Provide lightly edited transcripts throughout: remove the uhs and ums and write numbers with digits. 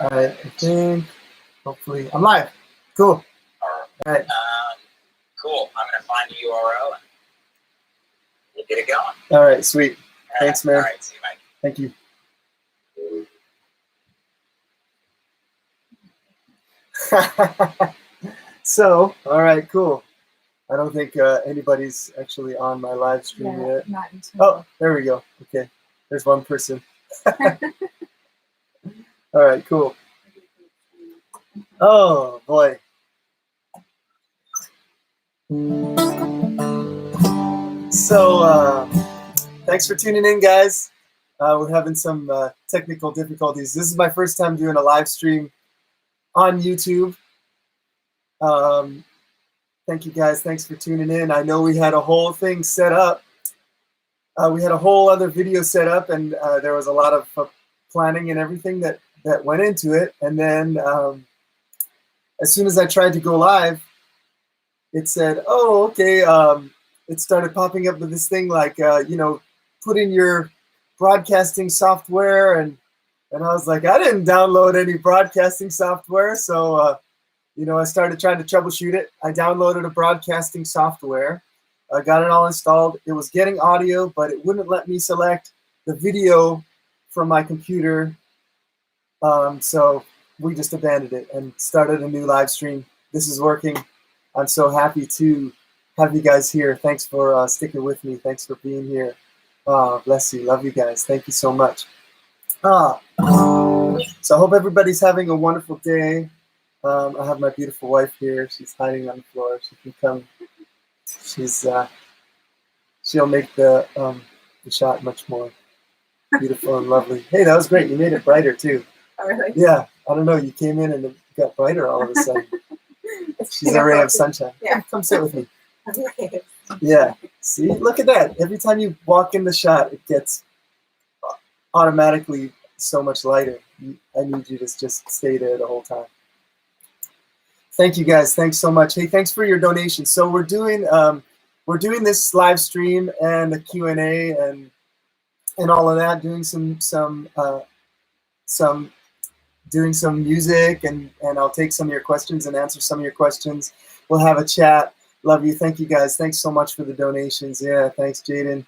All right, I think, hopefully, I'm live. Cool. All right. Cool. I'm going to find the URL and we'll get it going. All right, sweet. Thanks, man. All right, see you, Mike. Thank you. So, all right, cool. I don't think anybody's actually on my live stream yet. Not until. Oh, there we go. Okay, there's one person. All right, cool. Oh, boy. So, thanks for tuning in, guys. We're having some technical difficulties. This is my first time doing a live stream on YouTube. Thank you, guys. Thanks for tuning in. I know we had a whole thing set up. We had a whole other video set up, and there was a lot of planning and everything that went into it. And then as soon as I tried to go live, it said, oh, okay. It started popping up with this thing like, you know, put in your broadcasting software. And I was like, I didn't download any broadcasting software. So, you know, I started trying to troubleshoot it. I downloaded a broadcasting software. I got it all installed. It was getting audio, but it wouldn't let me select the video from my computer. So we just abandoned it and started a new live stream. This is working. I'm so happy to have you guys here. Thanks for sticking with me. Thanks for being here. Bless you. Love you guys. Thank you so much. So I hope everybody's having a wonderful day. I have my beautiful wife here. She's hiding on the floor. She can come. She'll make the shot much more beautiful and lovely. Hey, that was great. You made it brighter too. Oh, really? Yeah. I don't know. You came in and it got brighter all of a sudden. She's a ray of sunshine. Yeah. Come sit with me. Yeah. See, look at that. Every time you walk in the shot, it gets automatically so much lighter. I need you to just stay there the whole time. Thank you, guys. Thanks so much. Hey, thanks for your donation. So we're doing this live stream and a Q&A and all of that. Doing some music and I'll take some of your questions and answer some of your questions. We'll have a chat. Love you. Thank you, guys. Thanks so much for the donations. Yeah, thanks, Jaden.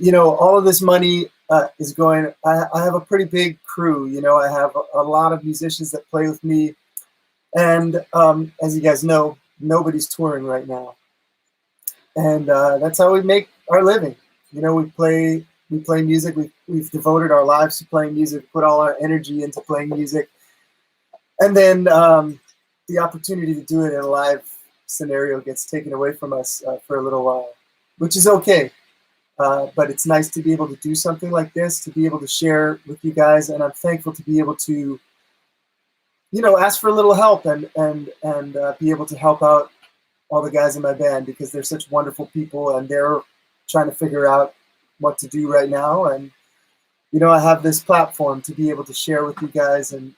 You know, all of this money is going. I have a pretty big crew. You know, I have a lot of musicians that play with me. And as you guys know, nobody's touring right now, and that's how we make our living. You know, we play music. We've devoted our lives to playing music, put all our energy into playing music, and then the opportunity to do it in a live scenario gets taken away from us for a little while, which is okay. But it's nice to be able to do something like this, to be able to share with you guys, and I'm thankful to be able to, you know, ask for a little help and be able to help out all the guys in my band because they're such wonderful people and they're trying to figure out what to do right now. And, you know, I have this platform to be able to share with you guys and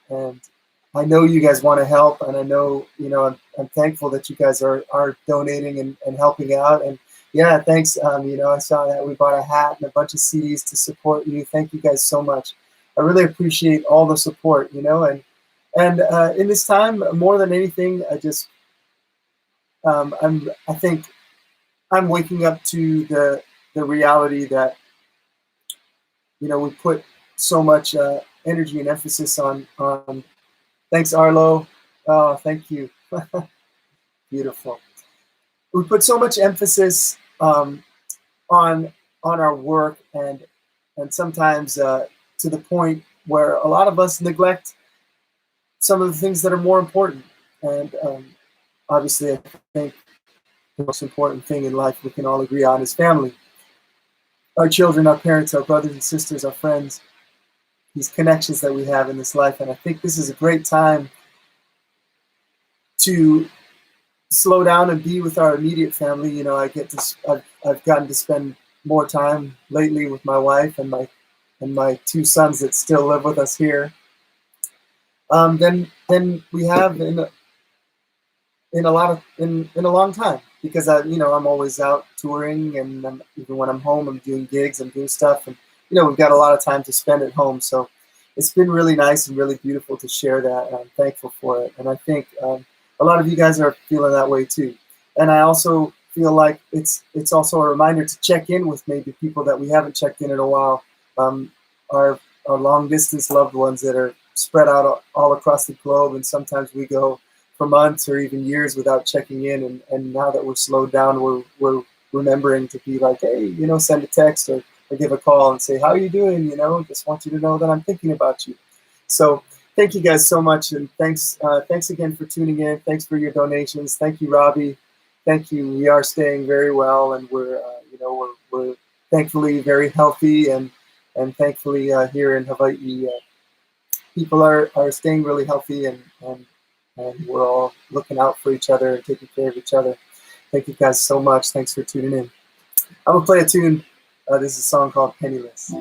I know you guys want to help and I know, you know, I'm thankful that you guys are donating and helping out. And yeah, thanks. You know, I saw that we bought a hat and a bunch of CDs to support you. Thank you guys so much. I really appreciate all the support, you know, and in this time, more than anything, I just, I think I'm waking up to the reality that, you know, we put so much energy and emphasis on thanks, Arlo. Oh, thank you. Beautiful. We put so much emphasis on our work and sometimes to the point where a lot of us neglect some of the things that are more important. And obviously, I think the most important thing in life we can all agree on is family. Our children, our parents, our brothers and sisters, our friends, these connections that we have in this life. And I think this is a great time to slow down and be with our immediate family. You know, I've gotten to spend more time lately with my wife and my two sons that still live with us here. Than we have in a long time because I'm always out touring and even when I'm home I'm doing gigs, I'm doing stuff, and you know we've got a lot of time to spend at home. So it's been really nice and really beautiful to share that, and I'm thankful for it. And I think a lot of you guys are feeling that way too. And I also feel like it's also a reminder to check in with maybe people that we haven't checked in a while, our long distance loved ones that are spread out all across the globe, and sometimes we go for months or even years without checking in. And now that we're slowed down, we're remembering to be like, hey, you know, send a text or give a call and say, how are you doing? You know, just want you to know that I'm thinking about you. So thank you guys so much, and thanks again for tuning in. Thanks for your donations. Thank you, Robbie. Thank you. We are staying very well, and we're thankfully very healthy, and thankfully here in Hawaii, people are staying really healthy, and we're all looking out for each other and taking care of each other. Thank you guys so much. Thanks for tuning in. I'm gonna play a tune. This is a song called Penniless.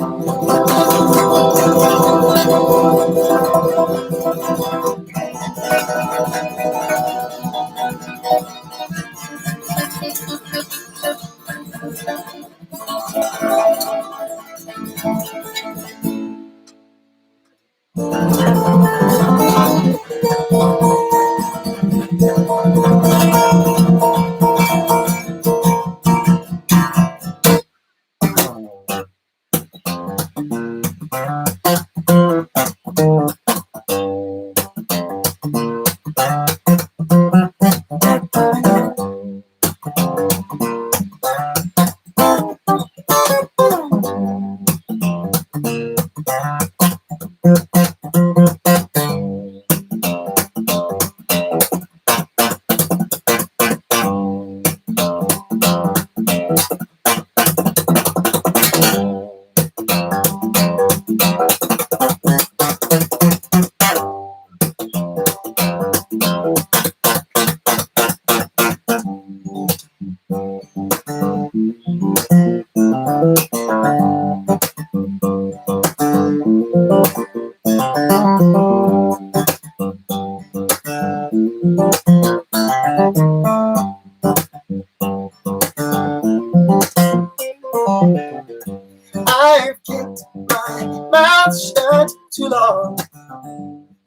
I've kept my mouth shut too long,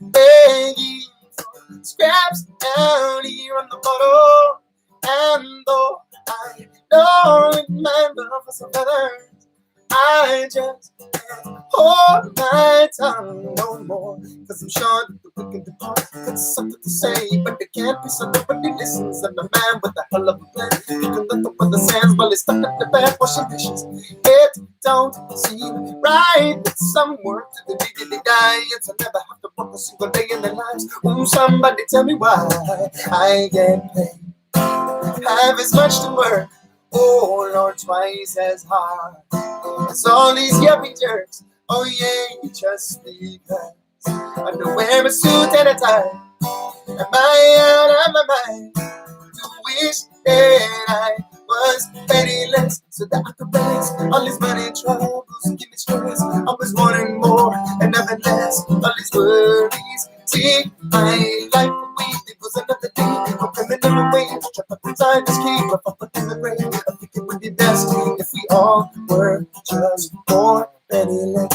begging for scraps down here on the bottle. And though I know it might love for some others, I just can't hold my tongue no more. Cause I'm sure that the wicked depart got something to say, but they can't be, so nobody listens. And the man with a hell of a plan, he can let the weather sands while he's stuck at the back washing dishes. It don't seem right that some work to the diggity die, and to never have to work a single day in their lives. Ooh, somebody tell me why I get paid have as much to work, oh Lord, twice as hard as all these yuppie jerks. Oh yeah, just because I don't wear a suit and a tie. Am I out of my mind to wish that I was penniless, so that I could raise all these money troubles and give me stress? I was wanting more and nothing less. All these worries take my life away. It was another day, I'm coming on the way. Trap up inside this cave, up in the grave. I think it would be best if we all were just more penniless.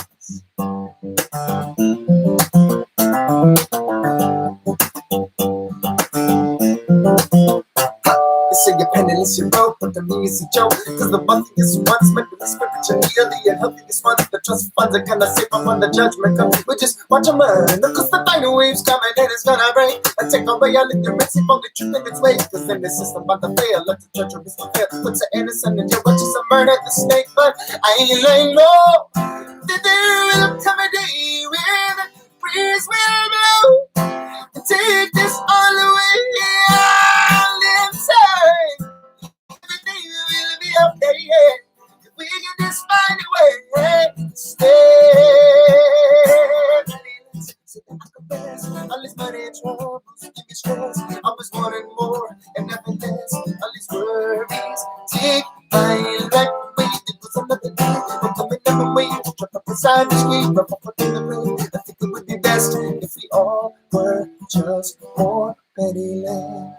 They say you're penniless, you're broke, but to me it's a joke. Cause the wealthiest ones might be the spiritually unhealthiest ones. The trust funds are kinda safe up when the judgment comes. We just watch them run, cause the final wave's coming and it's gonna break. I take away all ignorance, if only truth in its way. Cause then the system about to fail, let the judgment fail. Puts an innocent in jail, watches a murder the snake. But I ain't laying low. That there will come a day when the breeze will blow and take this all away. All inside, everything will be okay. Yeah. If we can just find a way to stay. So that I can rest. All this money and troubles give me stress. I was wanting more and nothing less. All these worries take my life away. It was another day, but coming never wait. Drop up inside the screen, wrap up in the rain. I think it would be best if we all were just more penniless.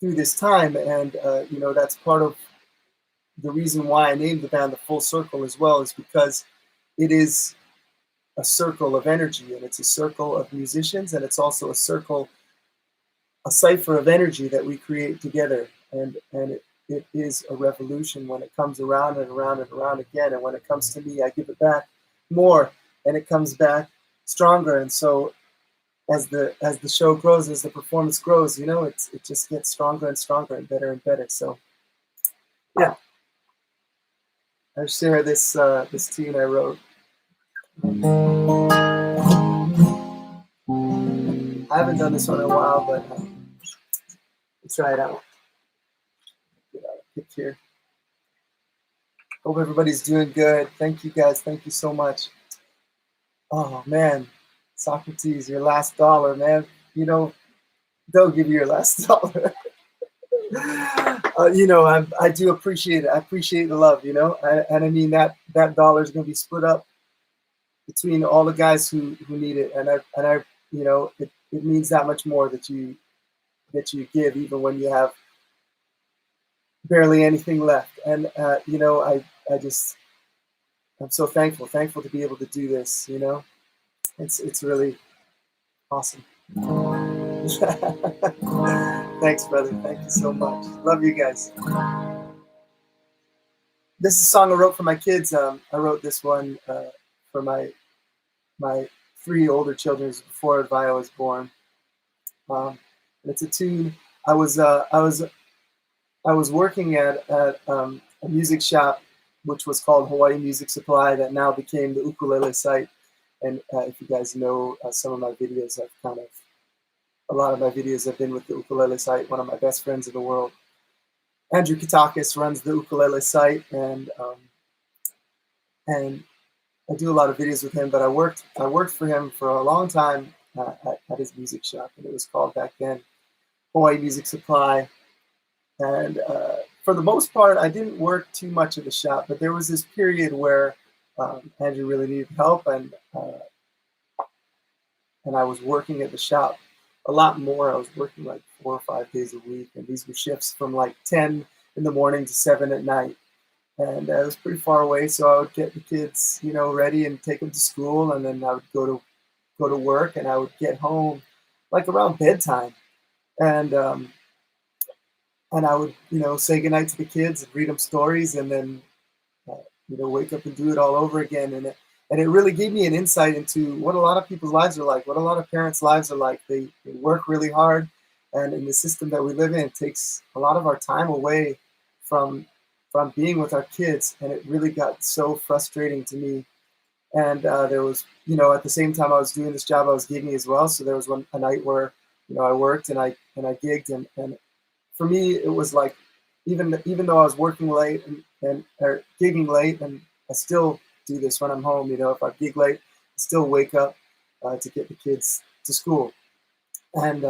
through this time. And, you know, that's part of the reason why I named the band The Full Circle as well, is because it is a circle of energy, and it's a circle of musicians, and it's also a circle, a cipher of energy that we create together. And it is a revolution when it comes around and around and around again. And when it comes to me, I give it back more, and it comes back stronger. And so as the show grows, as the performance grows, you know, it just gets stronger and stronger and better. So yeah, I share this this tune I wrote. I haven't done this one in a while, but let's try it out. Get out a pick here. Hope everybody's doing good. Thank you guys. Thank you so much. Oh man, Socrates, your last dollar, man. You know, they'll give you your last dollar. You know, I do appreciate it. I appreciate the love, you know, and I mean that dollar is going to be split up between all the guys who need it, and I you know, it means that much more that you give, even when you have barely anything left. And you know, I'm so thankful to be able to do this. You know, it's really awesome. Thanks, brother. Thank you so much. Love you guys. This is a song I wrote for my kids. I wrote this one for my 3 older children before Vio was born. And it's a tune. I was working at a music shop, which was called Hawaii Music Supply, that now became the ukulele site. And if you guys know some of my videos, a lot of my videos have been with the ukulele site. One of my best friends in the world, Andrew Kitakis, runs the ukulele site, and I do a lot of videos with him. But I worked for him for a long time at his music shop, and it was called back then Hawaii Music Supply. And for the most part, I didn't work too much at the shop, but there was this period where Andrew really needed help, and I was working at the shop a lot more. I was working like 4 or 5 days a week, and these were shifts from like 10 in the morning to 7 at night. And it was pretty far away, so I would get the kids, you know, ready and take them to school, and then I would go to work, and I would get home like around bedtime, and I would, you know, say goodnight to the kids and read them stories, and then you know, wake up and do it all over again. And it really gave me an insight into what a lot of people's lives are like, what a lot of parents' lives are like. They work really hard, and in the system that we live in, it takes a lot of our time away from being with our kids, and it really got so frustrating to me. And there was, you know, at the same time I was doing this job, I was gigging as well. So there was a night where, you know, I worked and I gigged, and for me it was like, even though I was working late or gigging late, and I still do this when I'm home. You know, if I gig late, I still wake up to get the kids to school, and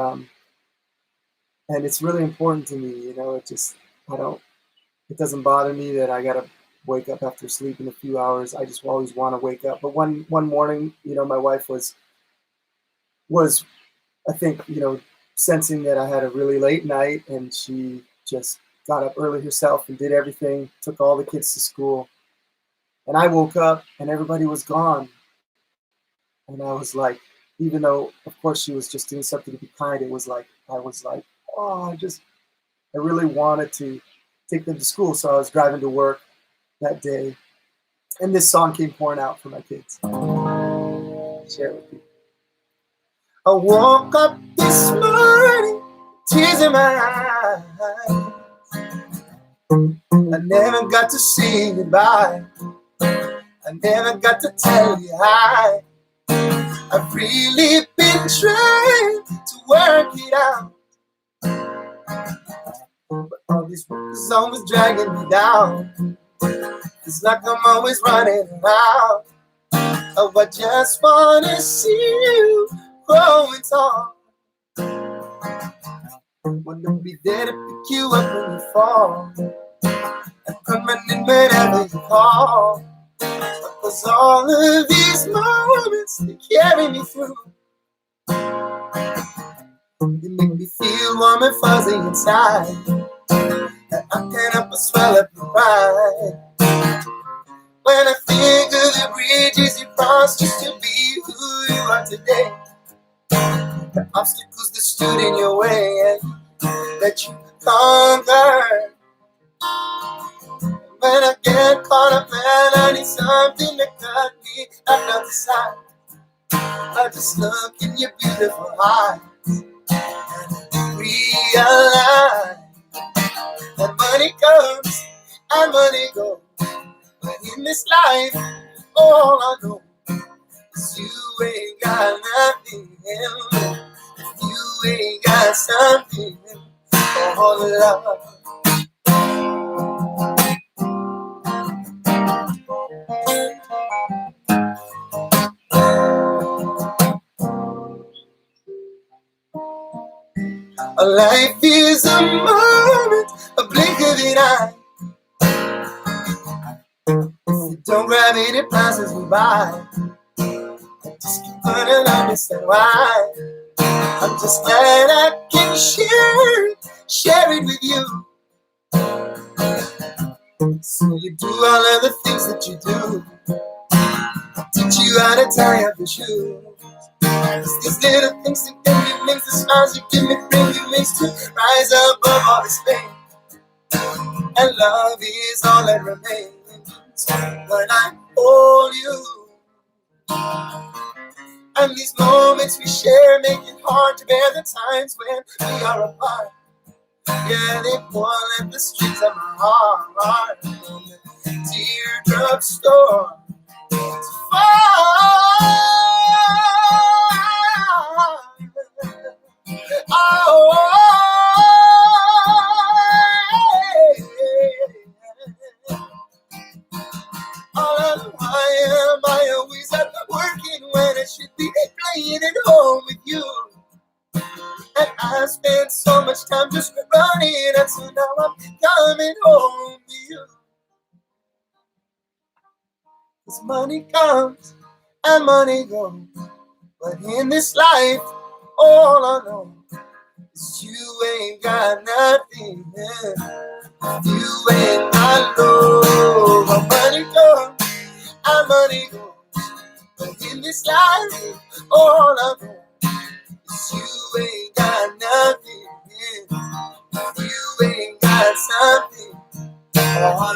it's really important to me. You know, it doesn't bother me that I gotta wake up after sleeping a few hours. I just always want to wake up. But one morning, you know, my wife was I think, you know, sensing that I had a really late night, and she just got up early herself and did everything, took all the kids to school. And I woke up and everybody was gone. And I was like, even though, of course, she was just doing something to be kind, I was like, oh, I really wanted to take them to school. So I was driving to work that day, and this song came pouring out for my kids. Share it with you. I woke up this morning, tears in my eyes. I never got to say goodbye. I never got to tell you hi. I've really been trying to work it out, but all this work is always dragging me down. It's like I'm always running around. Oh, I just wanna see you growing tall. Wanna be there to pick you up when you fall, and come running whenever you call. Because all of these moments, they carry me through. You make me feel warm and fuzzy inside, and I can't help but swell up with pride. When I think of the bridges you crossed just to be who you are today, the obstacles that stood in your way and that you conquered. When I get caught up and I need something to cut me back out the side, I just look in your beautiful eyes and realize that money comes and money goes, but in this life, all I know is you ain't got nothing. You ain't got something for love. A life is a moment, a blink of an eye. If you don't grab it, it passes me by. Just keep running, understand why. I'm just glad I can share it with you. So you do all of the things that you do. Teach you how to tie up your shoes. It's these little things that give me makes the smiles you give me bring you makes to rise above all this pain. And love is all that remains when I hold you. And these moments we share make it hard to bear the times when we are apart. Yeah, they pour at the streets of my heart. And the teardrops store to fall. Why am I always up working when I should be playing at home with you? And I spent so much time just running, and so now I'm coming home to you. 'Cause money comes and money goes, but in this life, all I know is you ain't got nothing. You ain't got no. Money comes and money goes, but in this life, all I know is you ain't got nothing. You ain't got something. All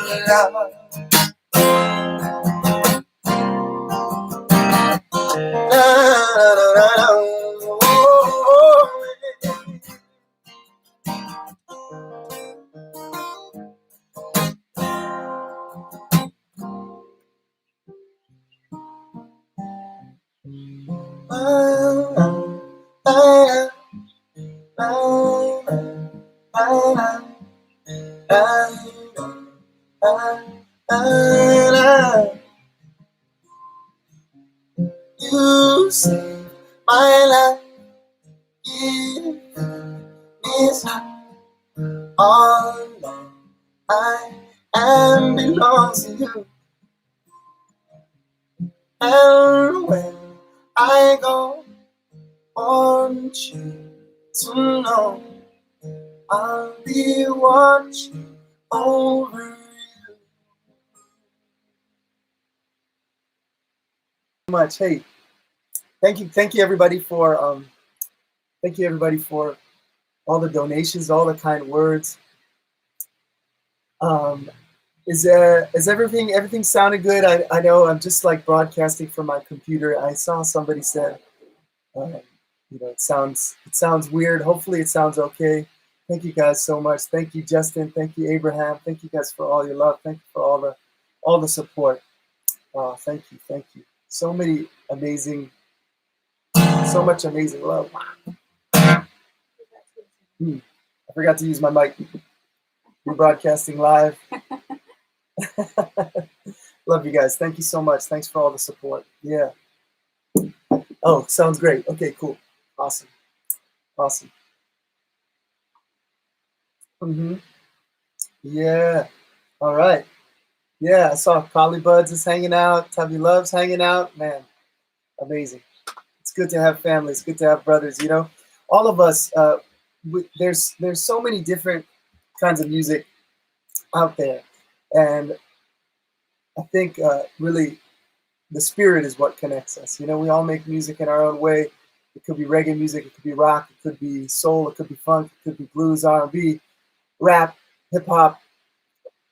love. You saved my life. You is all that I am belongs to you. And when I go, want you to know I'll be watching over you. Much. Hey, thank you everybody for all the donations, all the kind words. Is everything sounded good? I know I'm just like broadcasting from my computer. I saw somebody said, it sounds weird. Hopefully it sounds okay. Thank you guys so much. Thank you, Justin. Thank you, Abraham. Thank you guys for all your love. Thank you for all the support. Thank you. So much amazing love. I forgot to use my mic. We're broadcasting live. Love you guys. Thank you so much. Thanks for all the support. Yeah. Oh, sounds great. Okay, cool. Awesome. Yeah. All right. Yeah, I saw Collie Buds is hanging out. Tubby Love's hanging out. Man, amazing. It's good to have family. It's good to have brothers, all of us, there's so many different kinds of music out there, and I think really the spirit is what connects us. You know, we all make music in our own way. It could be reggae music, it could be rock, it could be soul, it could be funk, it could be blues, R&B, rap, hip hop,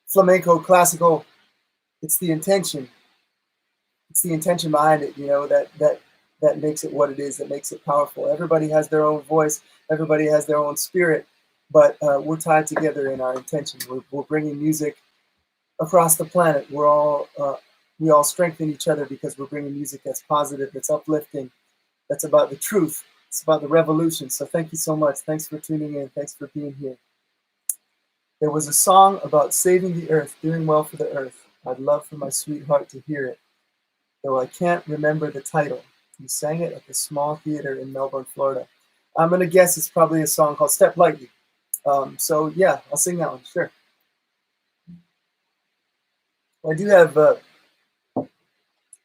flamenco, classical. It's the intention. It's the intention behind it, you know, that makes it what it is, that makes it powerful. Everybody has their own voice, everybody has their own spirit, but we're tied together in our intention. We're bringing music across the planet. We all strengthen each other because we're bringing music that's positive, that's uplifting, that's about the truth. It's about the revolution. So thank you so much. Thanks for tuning in. Thanks for being here. There was a song about saving the earth, doing well for the earth. I'd love for my sweetheart to hear it, though I can't remember the title. You sang it at the small theater in Melbourne, Florida. I'm going to guess it's probably a song called Step Lightly. So yeah, I'll sing that one, sure. I do have a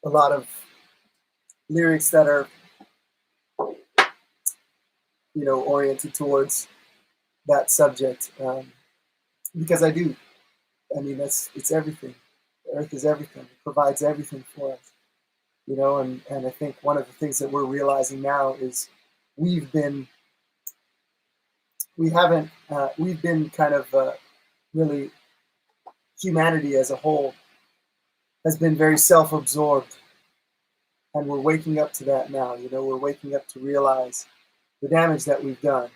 lot of lyrics that are, you know, oriented towards that subject, because I do. I mean, it's everything. The earth is everything. It provides everything for us, you know. And I think one of the things that we're realizing now is we've been kind of really, humanity as a whole has been very self-absorbed, and we're waking up to that now. You know, we're waking up to realize the damage that we've done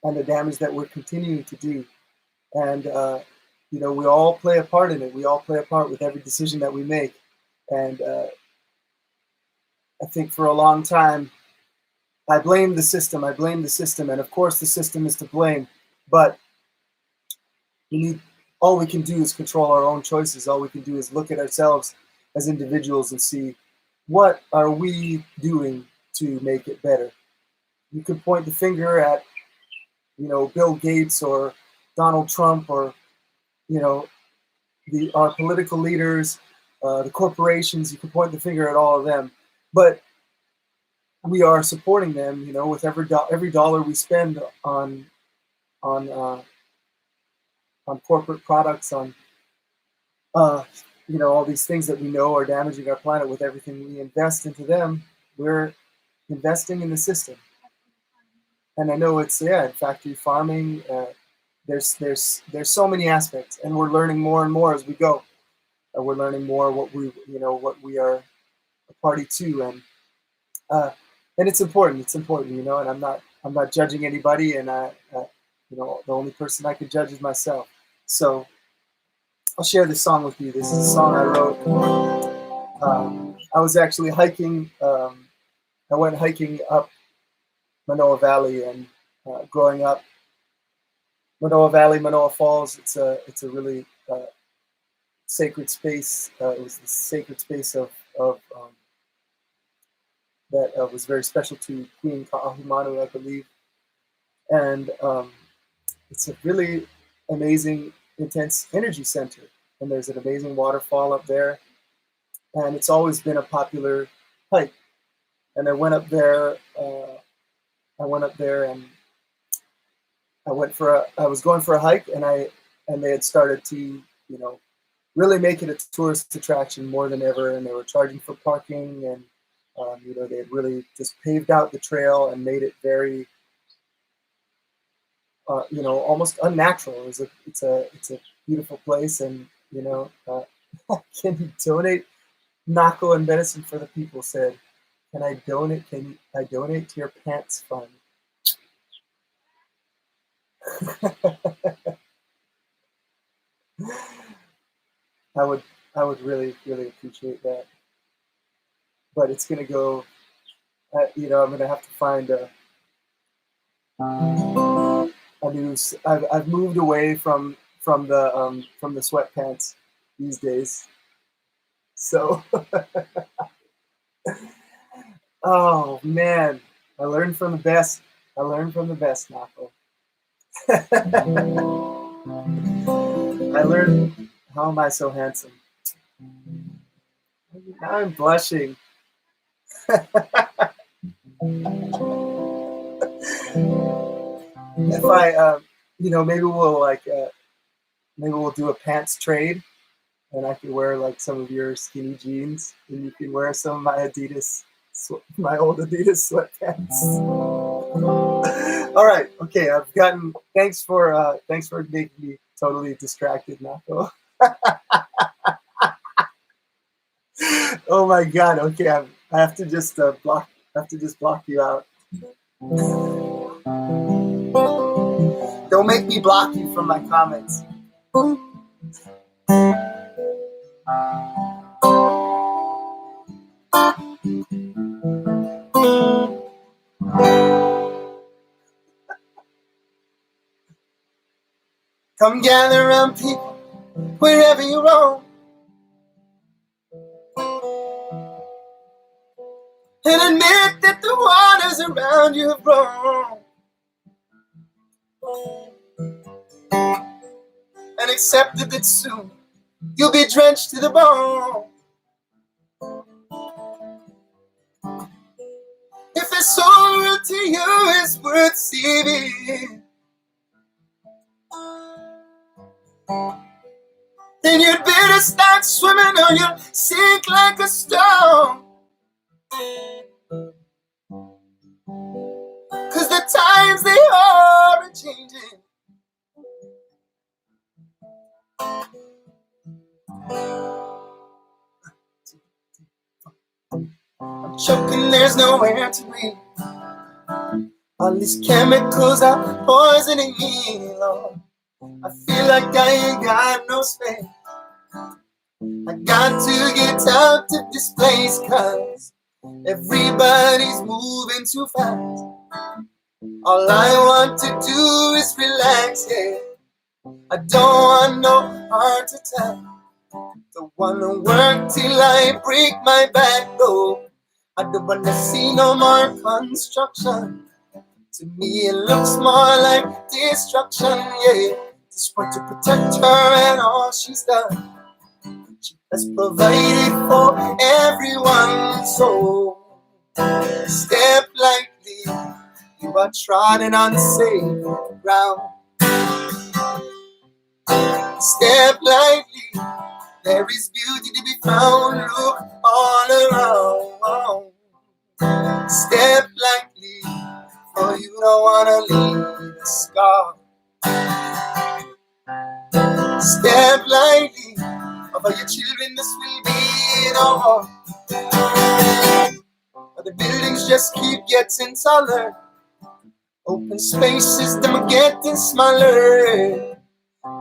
and the damage that we're continuing to do. And, you know, we all play a part in it. We all play a part with every decision that we make. And I think for a long time, I blamed the system. And of course the system is to blame, but all we can do is control our own choices. All we can do is look at ourselves as individuals and see, what are we doing to make it better? You could point the finger at, you know, Bill Gates or Donald Trump, or, you know, our political leaders, the corporations. You can point the finger at all of them, but we are supporting them, you know, with every dollar we spend on corporate products, on you know, all these things that we know are damaging our planet. With everything we invest into them, we're investing in the system. And I know it's, yeah, factory farming. There's so many aspects, and we're learning more and more as we go. We're learning more what we are a party to, and it's important. It's important, you know. And I'm not judging anybody, and you know, the only person I can judge is myself. So I'll share this song with you. This is a song I wrote. I was actually hiking. I went hiking up Manoa Valley, and growing up, Manoa Valley, Manoa Falls. It's a really sacred space. It was the sacred space of that was very special to Queen Ka'ahumanu, I believe. And it's a really amazing, intense energy center. And there's an amazing waterfall up there. And it's always been a popular hike. And I went up there. And I was going for a hike, and they had started to, you know, really make it a tourist attraction more than ever. And they were charging for parking, and you know, they had really just paved out the trail and made it very, you know, almost unnatural. It's a beautiful place, and you know, can you donate? Nako and Medicine for the People said, "Can I donate? Can I donate to your pants fund?" I would really, really appreciate that. But it's gonna go. You know, I'm gonna have to find a new. I've moved away from the sweatpants these days. So, oh man, I learned from the best. Nako. I learned. How am I so handsome? Now I'm blushing. If I, you know, maybe we'll like, maybe we'll do a pants trade, and I can wear like some of your skinny jeans, and you can wear some of my Adidas, my old Adidas sweatpants. All right, okay. I've gotten. Thanks for making me totally distracted, Nako. Oh my God. Okay, I have to just block. I have to just block you out. Don't make me block you from my comments. Come gather around people wherever you roam, and admit that the waters around you have grown, and accept that soon you'll be drenched to the bone. If the soul to you is worth saving, then you'd better start swimming or you'll sink like a stone. Cause the times they are changing. I'm choking, there's nowhere to breathe. All these chemicals are poisoning me, Lord. I feel like I ain't got no space. I got to get out of this place, cause everybody's moving too fast. All I want to do is relax, yeah. I don't want no heart attack. Don't wanna work till I break my back, though. I don't wanna see no more construction. To me it looks more like destruction, yeah. Just want to protect her and all she's done. She has provided for everyone, so step lightly. You are trodden on safe ground. Step lightly. There is beauty to be found. Look all around. Step lightly, for you don't wanna leave a scar. Step lightly, for your children this will be no more. But the buildings just keep getting taller. Open spaces, them are getting smaller.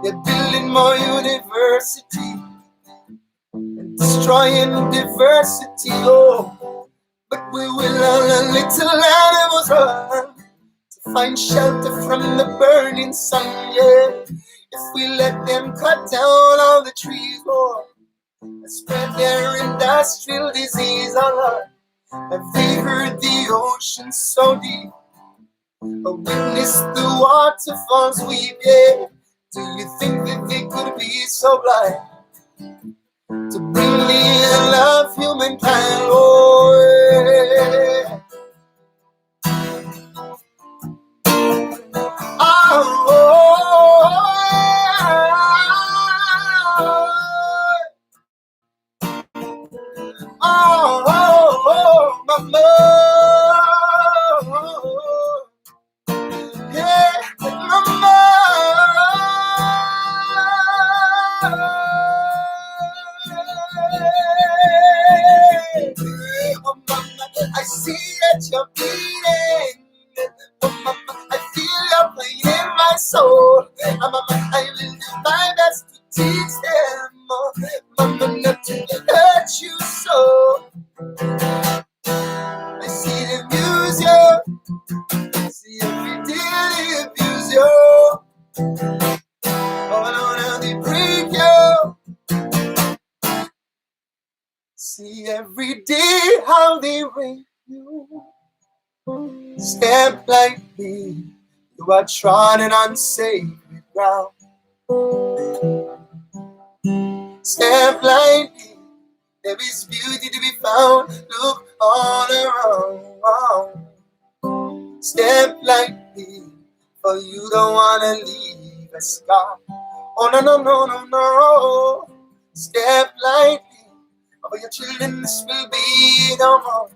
They're building more university and destroying diversity, oh. But we will all a little animals run to find shelter from the burning sun, yeah. If we let them cut down all the trees, oh, and spread their industrial disease, oh Lord. Have they heard the ocean so deep? Or witness the waterfalls weep, yeah. Do you think that they could be so blind to bring me and love humankind, oh yeah. Oh, oh, oh, oh, oh, mama. Yeah, mama. Oh, mama, I see that you're bleeding. Oh, mama, I feel your pain in my soul. Oh, mama, I will do my best to teach them, oh, mama, not to hurt you so. I see them use you. See every day they abuse you. Oh no, now they break you. See every day how they rape you. Step lightly, you are trodden on sacred ground. Step lightly, there is beauty to be found. Look all around. Step lightly, for you don't wanna leave a scar. Oh no no no no no. Step lightly, for your children this will be no more.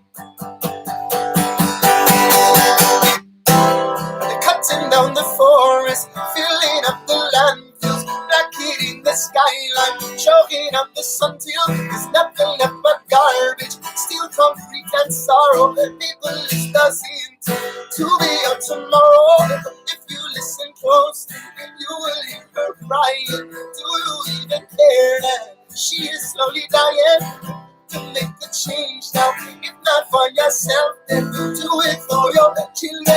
They're cutting down the forest, filling up the landfills, blackening the skyline, choking up the sun till there's nothing left but garbage, steel, concrete, and sorrow. People list us in to be a tomorrow. If you listen closely, you will hear her crying. Do you even care that she is slowly dying? To make the change now, if not for yourself, then do it for your children.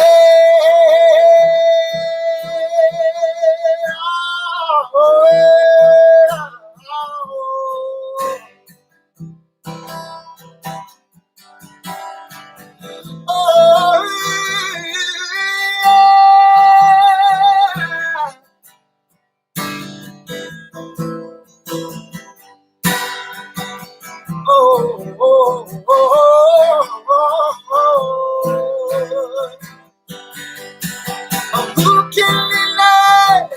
Who can deny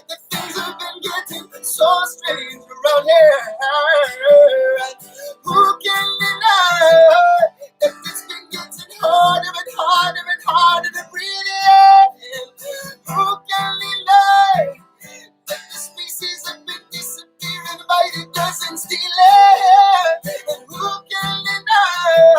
that things have been getting so strange around here? Who can deny that it's been getting harder and harder and harder to breathe in? Who can deny that the species have been disappearing by the dozens daily? And who can deny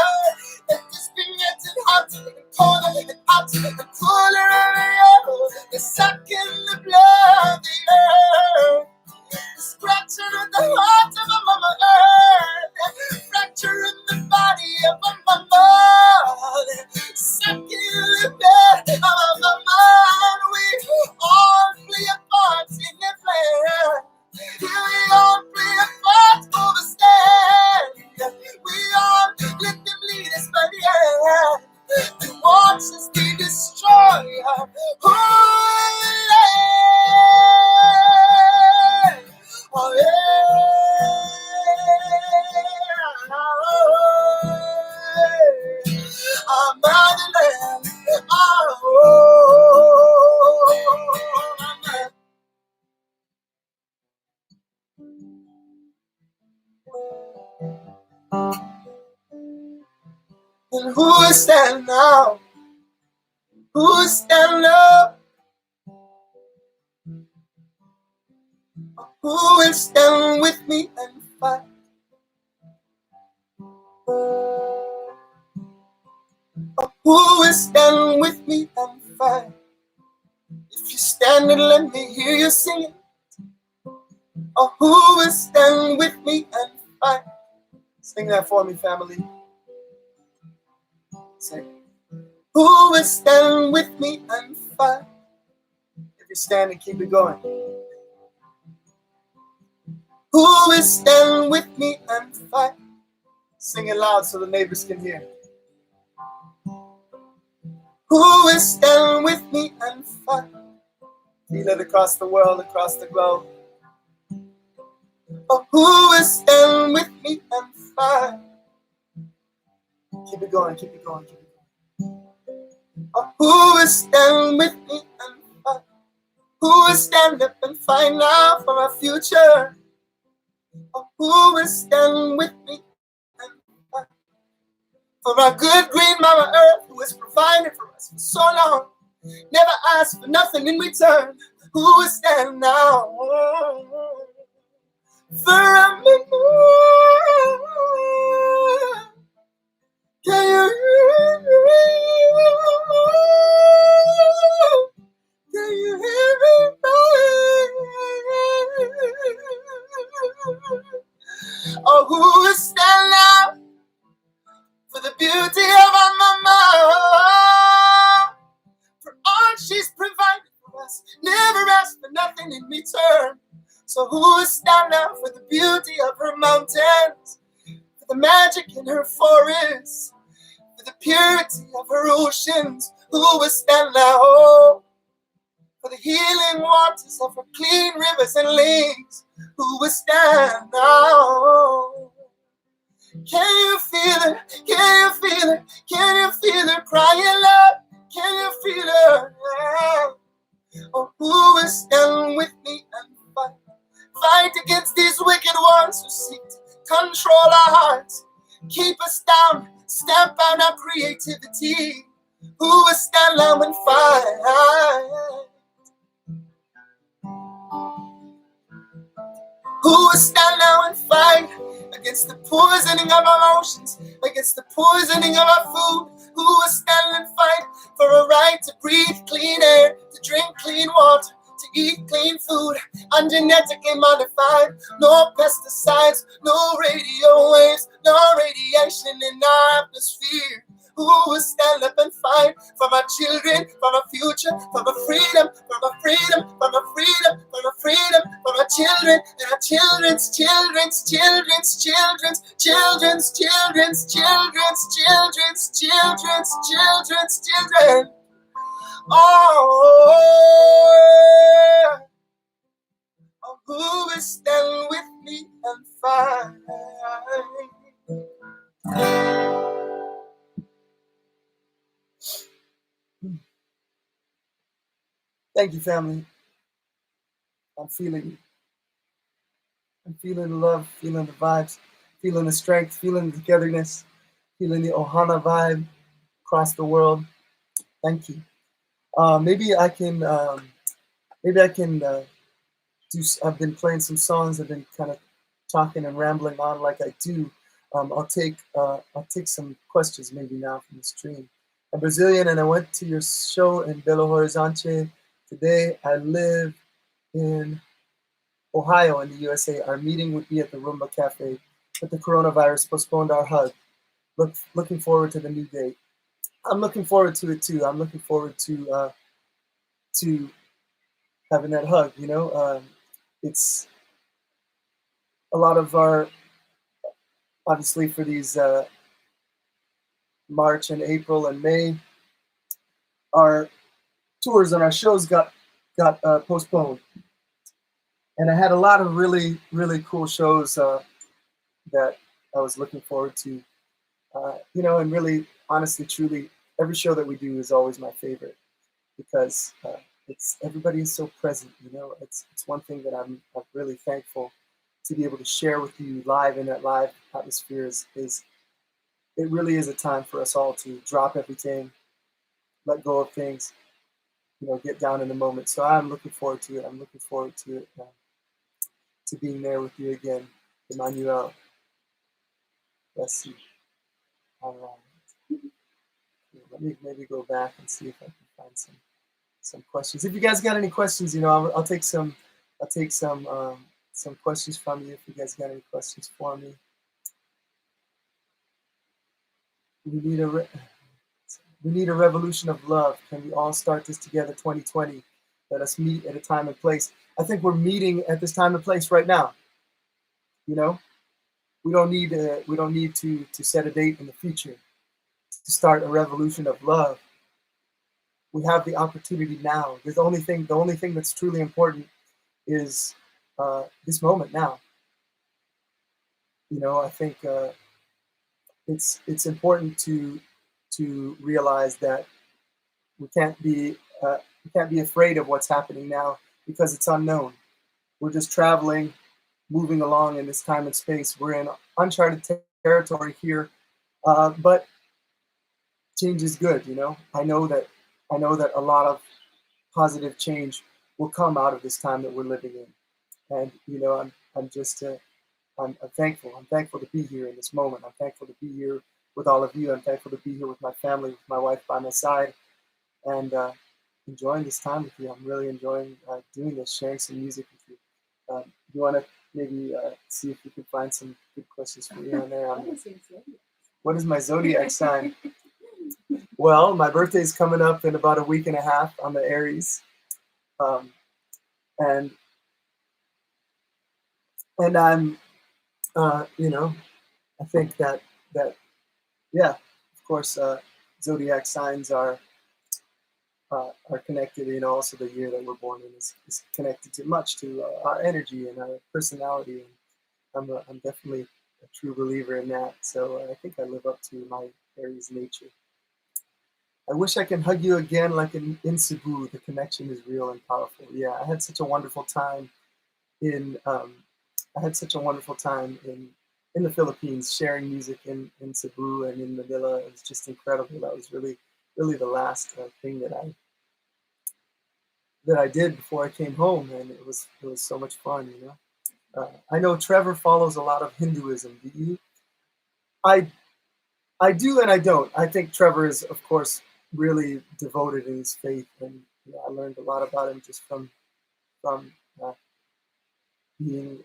that it's been getting hotter and colder and hotter and cooler every year? The sucking the blood of the earth, the scratching of the heart of a mama earth, fracturing the body of a mama, sucking the blood of a mama. We all play a part in the plan. We all play a part for the stand. We all let them lead us by the hand. And watch us be destroyed. Oh yeah. Our motherland. And who will stand now? Who will stand up? Who will stand with me and fight? Who will stand with me and fight? If you stand and let me hear you sing it. Or who will stand with me and fight? Sing that for me, family. Sing. Who will stand with me and fight? If you stand and keep it going. Who will stand with me and fight? Sing it loud so the neighbors can hear. Who will stand with me and fight? Feel it across the world, across the globe. Oh, who will stand with me and fight? Keep it going, keep it going, keep it going. Oh, who will stand with me and fight? Who will stand up and fight now for our future? Oh, who will stand with me and fight for our good green Mama Earth who has provided for us for so long, never asked for nothing in return? Who will stand now for a minute? Can you hear me? Can you hear me? Oh, who will stand out for the beauty of our mama? For all she's provided for us, never asked for nothing in return. So who will stand out for the beauty of her mountains, for the magic in her forests, for the purity of her oceans? Who will stand out for the healing waters of her clean rivers and lakes? Who will stand out? Can you feel it? Can you feel it? Can you feel her crying out? Can you feel it? Oh, who will stand with me and fight? Fight against these wicked ones who seek to control our hearts. Keep us down, stamp out our creativity. Who will stand low and fight? Who will stand now and fight against the poisoning of our oceans, against the poisoning of our food? Who will stand and fight for a right to breathe clean air, to drink clean water, to eat clean food, ungenetically modified? No pesticides, no radio waves, no radiation in our atmosphere. Who will stand up and fight for our children, for our future, for our freedom, for our freedom, for our freedom, for our freedom, for our children and our children's children's children's children's children's children's children's children's children's children's children. Oh, who will stand with me and fight? Thank you, family. I'm feeling the love, feeling the vibes, feeling the strength, feeling the togetherness, feeling the Ohana vibe across the world. Thank you. Maybe I can do. I've been playing some songs. I've been kind of talking and rambling on like I do. I'll take some questions maybe now from the stream. I'm Brazilian and I went to your show in Belo Horizonte. Today I live in Ohio in the USA. Our meeting would be at the Roomba Cafe, but the coronavirus postponed our hug. Looking forward to the new date. I'm looking forward to it too. I'm looking forward to having that hug. You know, it's a lot of our, obviously for these March and April and May, our tours and our shows got postponed. And I had a lot of really, really cool shows that I was looking forward to. You know, and really, honestly, truly, every show that we do is always my favorite because everybody is so present. You know, it's one thing that I'm really thankful to be able to share with you live in that live atmosphere is it really is a time for us all to drop everything, let go of things, you know, get down in the moment. So I'm looking forward to it. I'm looking forward to it, to being there with you again, Emmanuel. Let's see. All right. Let me maybe go back and see if I can find some questions. If you guys got any questions, you know, I'll take some questions from you. If you guys got any questions for me, we need a revolution of love. Can we all start this together? 2020. Let us meet at a time and place. I think we're meeting at this time and place right now. You know, we don't need to set a date in the future to start a revolution of love. We have the opportunity now. The only thing that's truly important is this moment now. You know, I think it's important to realize that we can't be afraid of what's happening now because it's unknown. We're just traveling, moving along in this time and space. We're in uncharted territory here, but change is good. You know, I know that a lot of positive change will come out of this time that we're living in, and you know, I'm thankful. I'm thankful to be here in this moment. I'm thankful to be here with all of you. I'm thankful to be here with my family, with my wife by my side, and enjoying this time with you. I'm really enjoying doing this, sharing some music with you. You want to maybe see if you can find some good questions for me on there? What is my zodiac sign? Well, my birthday is coming up in about a week and a half. I'm an Aries, and I'm, you know, I think that yeah, of course, zodiac signs are connected. You know, also the year that we're born in is connected to our energy and our personality. And I'm definitely a true believer in that. So I think I live up to my Aries nature. I wish I can hug you again like in Cebu. The connection is real and powerful. Yeah, I had such a wonderful time in in the Philippines, sharing music in Cebu and in Manila. It was just incredible. That was really the last thing that I did before I came home, and it was so much fun. You know, I know Trevor follows a lot of Hinduism. Do you? I I do and I don't. I think Trevor is, of course, really devoted in his faith, and I learned a lot about him just from being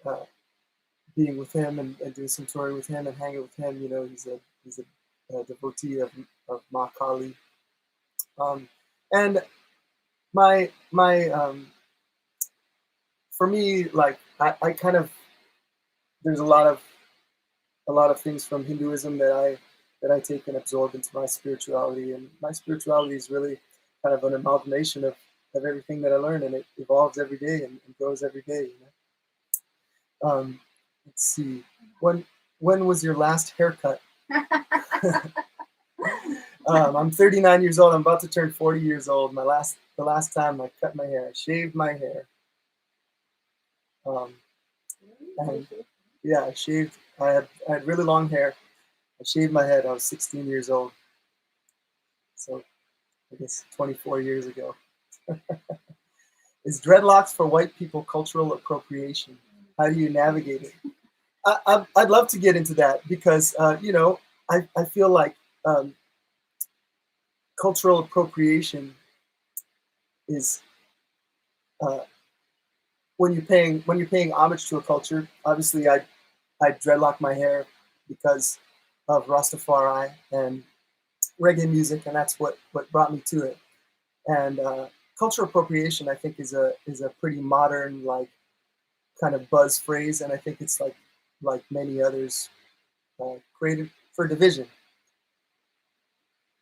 being with him and doing some touring with him and hanging with him. You know, he's a devotee of Ma Kali, and my for me, like I kind of there's a lot of things from Hinduism that I take and absorb into my spirituality, and my spirituality is really kind of an amalgamation of everything that I learn, and it evolves every day and grows every day. You know? Let's see, when was your last haircut? I'm 39 years old. I'm about to turn 40 years old. The last time I cut my hair, I shaved my hair. And yeah, I shaved. I had really long hair. I shaved my head. I was 16 years old. So I guess 24 years ago. Is dreadlocks for white people cultural appropriation? How do you navigate it? I'd love to get into that because, you know, I feel like cultural appropriation is when you're paying homage to a culture. Obviously, I dreadlock my hair because of Rastafari and reggae music, and that's what brought me to it. And cultural appropriation, I think, is a pretty modern, like, kind of buzz phrase, and I think it's like many others created for division.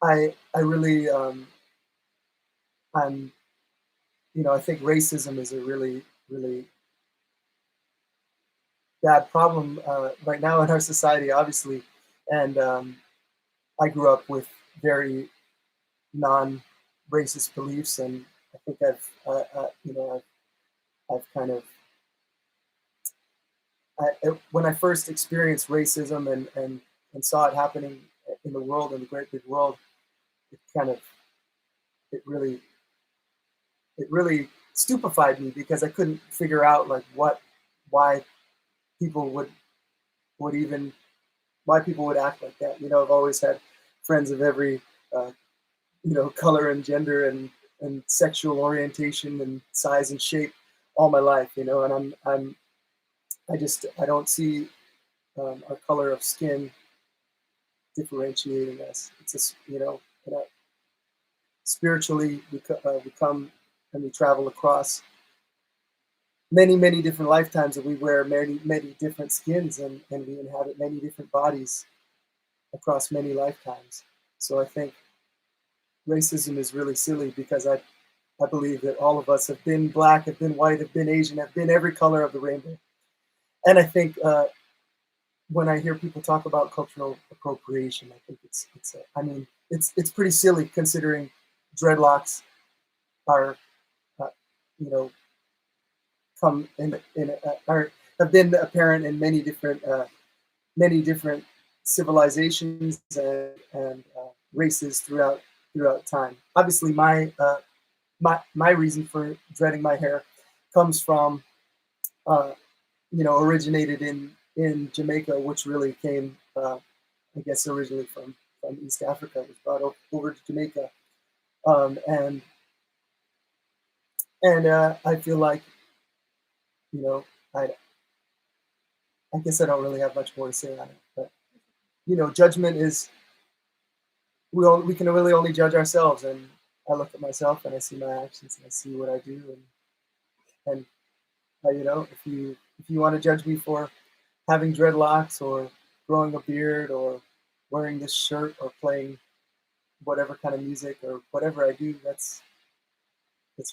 I really I'm I think racism is a really bad problem right now in our society, obviously, and I grew up with very non-racist beliefs, and I think I've kind of when I first experienced racism and saw it happening in the world, in the great big world, it kind of it really it really stupefied me because I couldn't figure out like why people would even why people would act like that. You know, I've always had friends of every uh, color and gender and sexual orientation and size and shape all my life. You know, and I don't see our color of skin differentiating us. It's just spiritually we come and we travel across many different lifetimes, and we wear many different skins, and we inhabit many different bodies across many lifetimes. So I think racism is really silly because I believe that all of us have been black, have been white, have been Asian, have been every color of the rainbow. And I think when I hear people talk about cultural appropriation, I think it's pretty silly considering dreadlocks are you know come in are have been apparent in many different civilizations and races throughout time. Obviously, my reason for dreading my hair comes from originated in Jamaica, which really came I guess originally from East Africa. It was brought over to Jamaica, and I feel like you know I I guess I don't really have much more to say on it, but judgment is we can really only judge ourselves, and I look at myself and I see my actions and I see what I do, and if you want to judge me for having dreadlocks or growing a beard or wearing this shirt or playing whatever kind of music or whatever I do, that's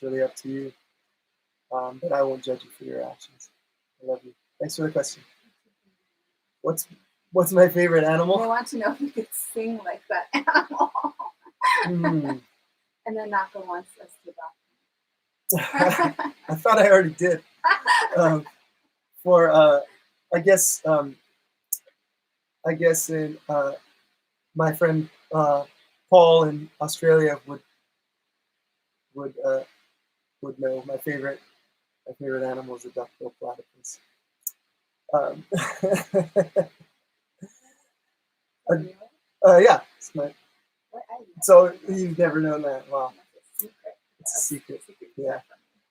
really up to you. But I won't judge you for your actions. I love you. Thanks for the question. What's my favorite animal? I want to know if you could sing like that animal. Mm. And then Naka wants us to adopt him. I thought I already did. I guess in my friend Paul in Australia would know my favorite animal is a duck-billed platypus. Yeah, it's my, so you've never known that. Wow, it's a secret. Yeah,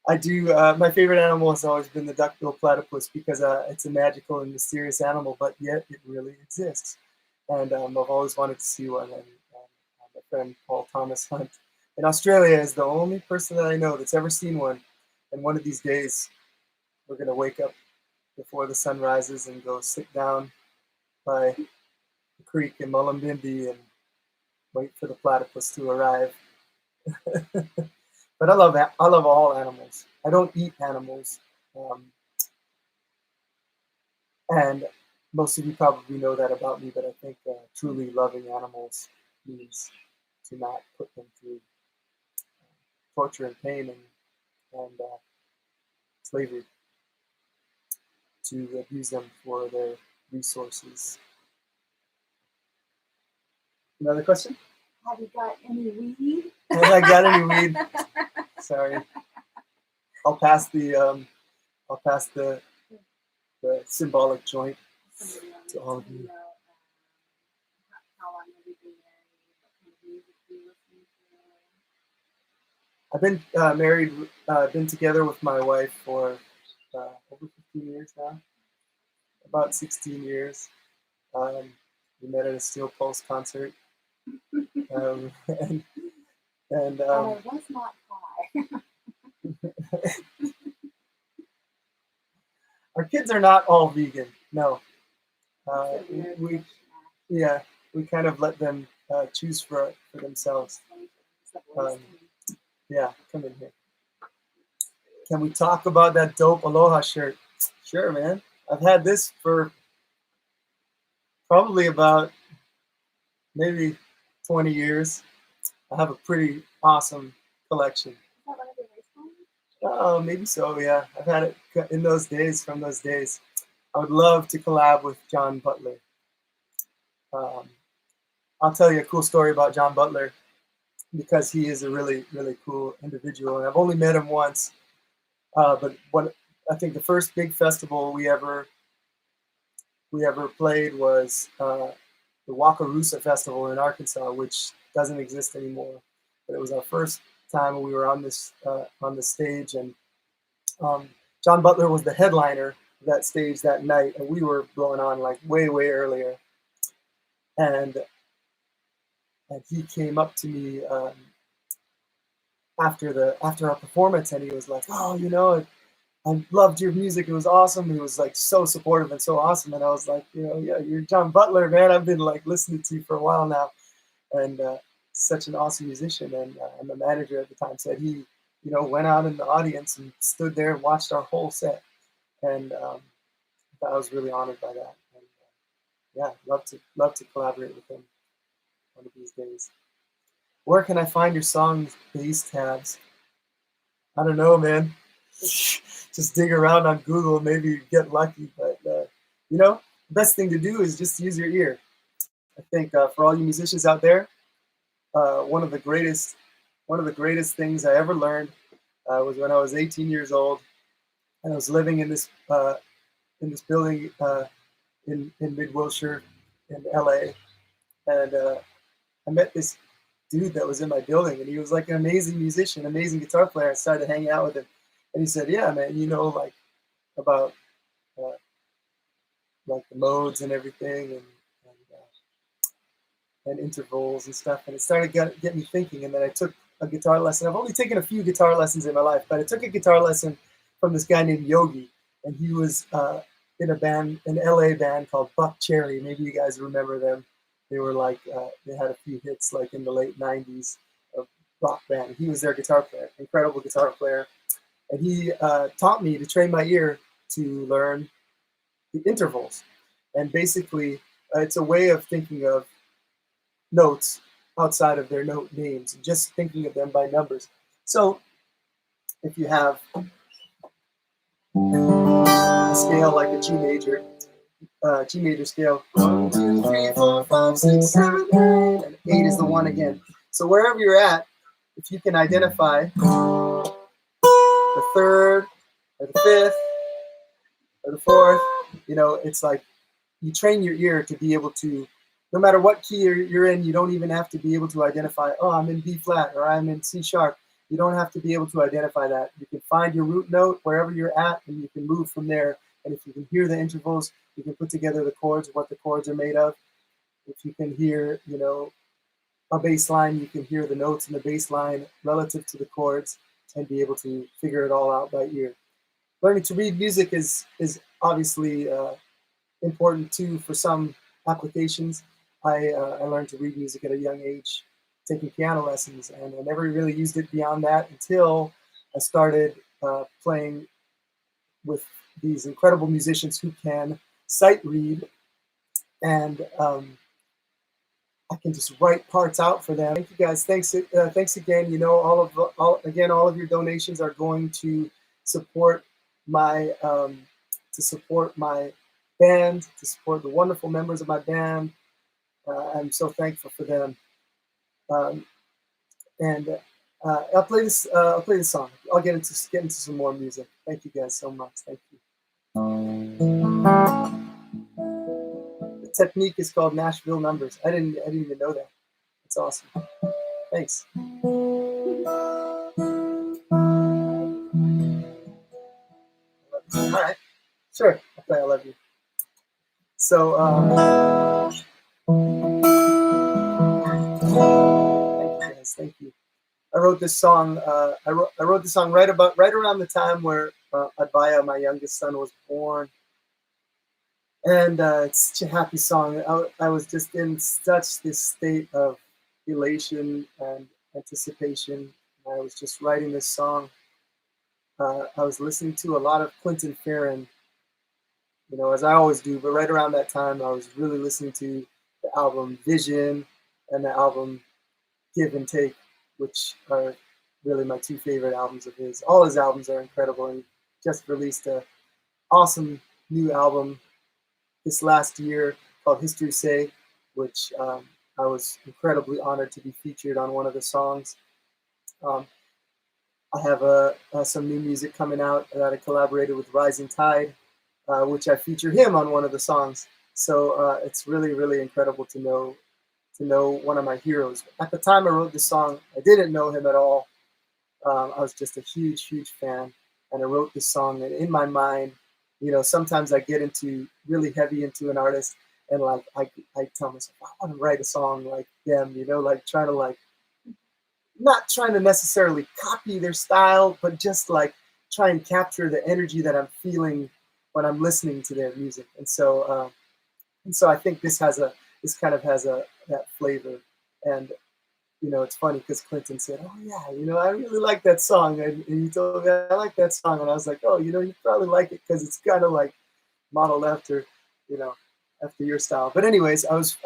I do. My favorite animal has always been the duck-billed platypus because it's a magical and mysterious animal, but yet it really exists. And I've always wanted to see one. And my friend Paul Thomas Hunt in Australia is the only person that I know that's ever seen one. And one of these days, we're gonna wake up before the sun rises and go sit down by the creek in Mullumbimby and wait for the platypus to arrive. But I love all animals. I don't eat animals, and most of you probably know that about me. But I think truly loving animals means to not put them through torture and pain and slavery, to abuse them for their resources. Another question? Have you got any weed? Have I got any weed? Sorry. I'll pass the symbolic joint to all of you. How long have you been married? What kind of music do you listen to? I've been married, been together with my wife for over 15 years now, about 16 years. We met at a Steel Pulse concert. And And it was not high. Our kids are not all vegan. No, we kind of let them choose for themselves. Yeah, come in here. Can we talk about that dope Aloha shirt? Sure, man. I've had this for probably about maybe 20 years. I have a pretty awesome collection. Oh, maybe so, yeah. I've had it in those days, from those days. I would love to collab with John Butler. I'll tell you a cool story about John Butler because he is a really, really cool individual. And I've only met him once. But I think the first big festival we ever played was the Wakarusa Festival in Arkansas, which doesn't exist anymore. But it was our first time we were on this stage, and John Butler was the headliner of that stage that night, and we were going on like way earlier. And he came up to me after our performance, and he was like, "Oh, you know, I loved your music. It was awesome." He was like so supportive and so awesome. And I was like, you know, yeah, you're John Butler, man. I've been like listening to you for a while now, and such an awesome musician. And the manager at the time said he, you know, went out in the audience and stood there and watched our whole set. And I was really honored by that. And yeah, love to collaborate with him one of these days. Where can I find your songs bass tabs? I don't know, man. Just dig around on Google, maybe get lucky. But you know, the best thing to do is just use your ear. I think for all you musicians out there, one of the greatest things I ever learned was when I was 18 years old, and I was living in this building in Mid-Wilshire in LA, and I met this dude that was in my building, and he was like an amazing musician, amazing guitar player. I started hanging out with him, and he said, "Yeah, man, you know, like about like the modes and everything, and intervals and stuff." And it started getting me thinking. And then I took a guitar lesson. I've only taken a few guitar lessons in my life, but I took a guitar lesson from this guy named Yogi, and he was in a band, an LA band called Buck Cherry. Maybe you guys remember them. They were like, they had a few hits like in the late 90s of rock band. He was their guitar player, incredible guitar player. And he taught me to train my ear to learn the intervals. And basically, it's a way of thinking of notes outside of their note names, and just thinking of them by numbers. So if you have a scale like a G major scale, 1, 2, 3, 4, 5, 6, 7, 8, and 8 is the 1 again. So wherever you're at, if you can identify the 3rd or the 5th or the 4th, you know, it's like you train your ear to be able to, no matter what key you're in, you don't even have to be able to identify, oh, I'm in B flat or I'm in C sharp. You don't have to be able to identify that. You can find your root note wherever you're at, and you can move from there. And if you can hear the intervals, you can put together the chords, what the chords are made of. If you can hear, you know, a bass line, you can hear the notes in the bass line relative to the chords and be able to figure it all out by ear. Learning to read music is obviously important too for some applications. I learned to read music at a young age, taking piano lessons, and I never really used it beyond that until I started playing with these incredible musicians who can sight read, and I can just write parts out for them. Thank you guys. Thanks again. You know, all of your donations are going to support my band, to support the wonderful members of my band. I'm so thankful for them. I'll play this song. I'll get into some more music. Thank you guys so much. Thank you. The technique is called Nashville numbers. I didn't even know that. It's awesome. Thanks. All right. Sure. I'll play I Love You. So thank you guys. Thank you. I wrote this song. I wrote this song right around the time where Advaya, my youngest son, was born, and it's such a happy song. I was just in such this state of elation and anticipation. I was just writing this song. I was listening to a lot of Clinton Farron, you know, as I always do. But right around that time, I was really listening to the album Vision and the album Give and Take, which are really my two favorite albums of his. All his albums are incredible, and he just released an awesome new album this last year called History Say, which I was incredibly honored to be featured on one of the songs. I have some new music coming out that I collaborated with Rising Tide, which I feature him on one of the songs. So it's really, really incredible to know one of my heroes. At the time I wrote this song, I didn't know him at all. I was just a huge, huge fan, and I wrote this song. And in my mind, you know, sometimes I get really heavy into an artist, and like I tell myself, I want to write a song like them, you know, like not trying to necessarily copy their style, but just like try and capture the energy that I'm feeling when I'm listening to their music. And so I think this kind of has that flavor. And you know, it's funny because Clinton said, "Oh yeah, you know, I really like that song," and he told me I like that song, and I was like, "Oh, you know, you probably like it because it's kind of like modeled after, you know, after your style." But anyways, I was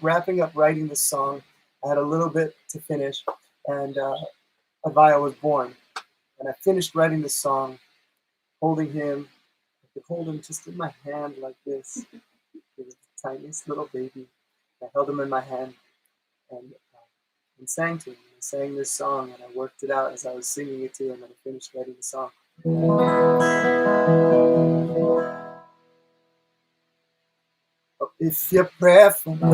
wrapping up writing this song. I had a little bit to finish, and Avaya was born, and I finished writing this song, holding him. I could hold him just in my hand like this. He was the tiniest little baby. I held him in my hand and sang to him. I sang this song, and I worked it out as I was singing it to him, and I finished writing the song. If you pray for me,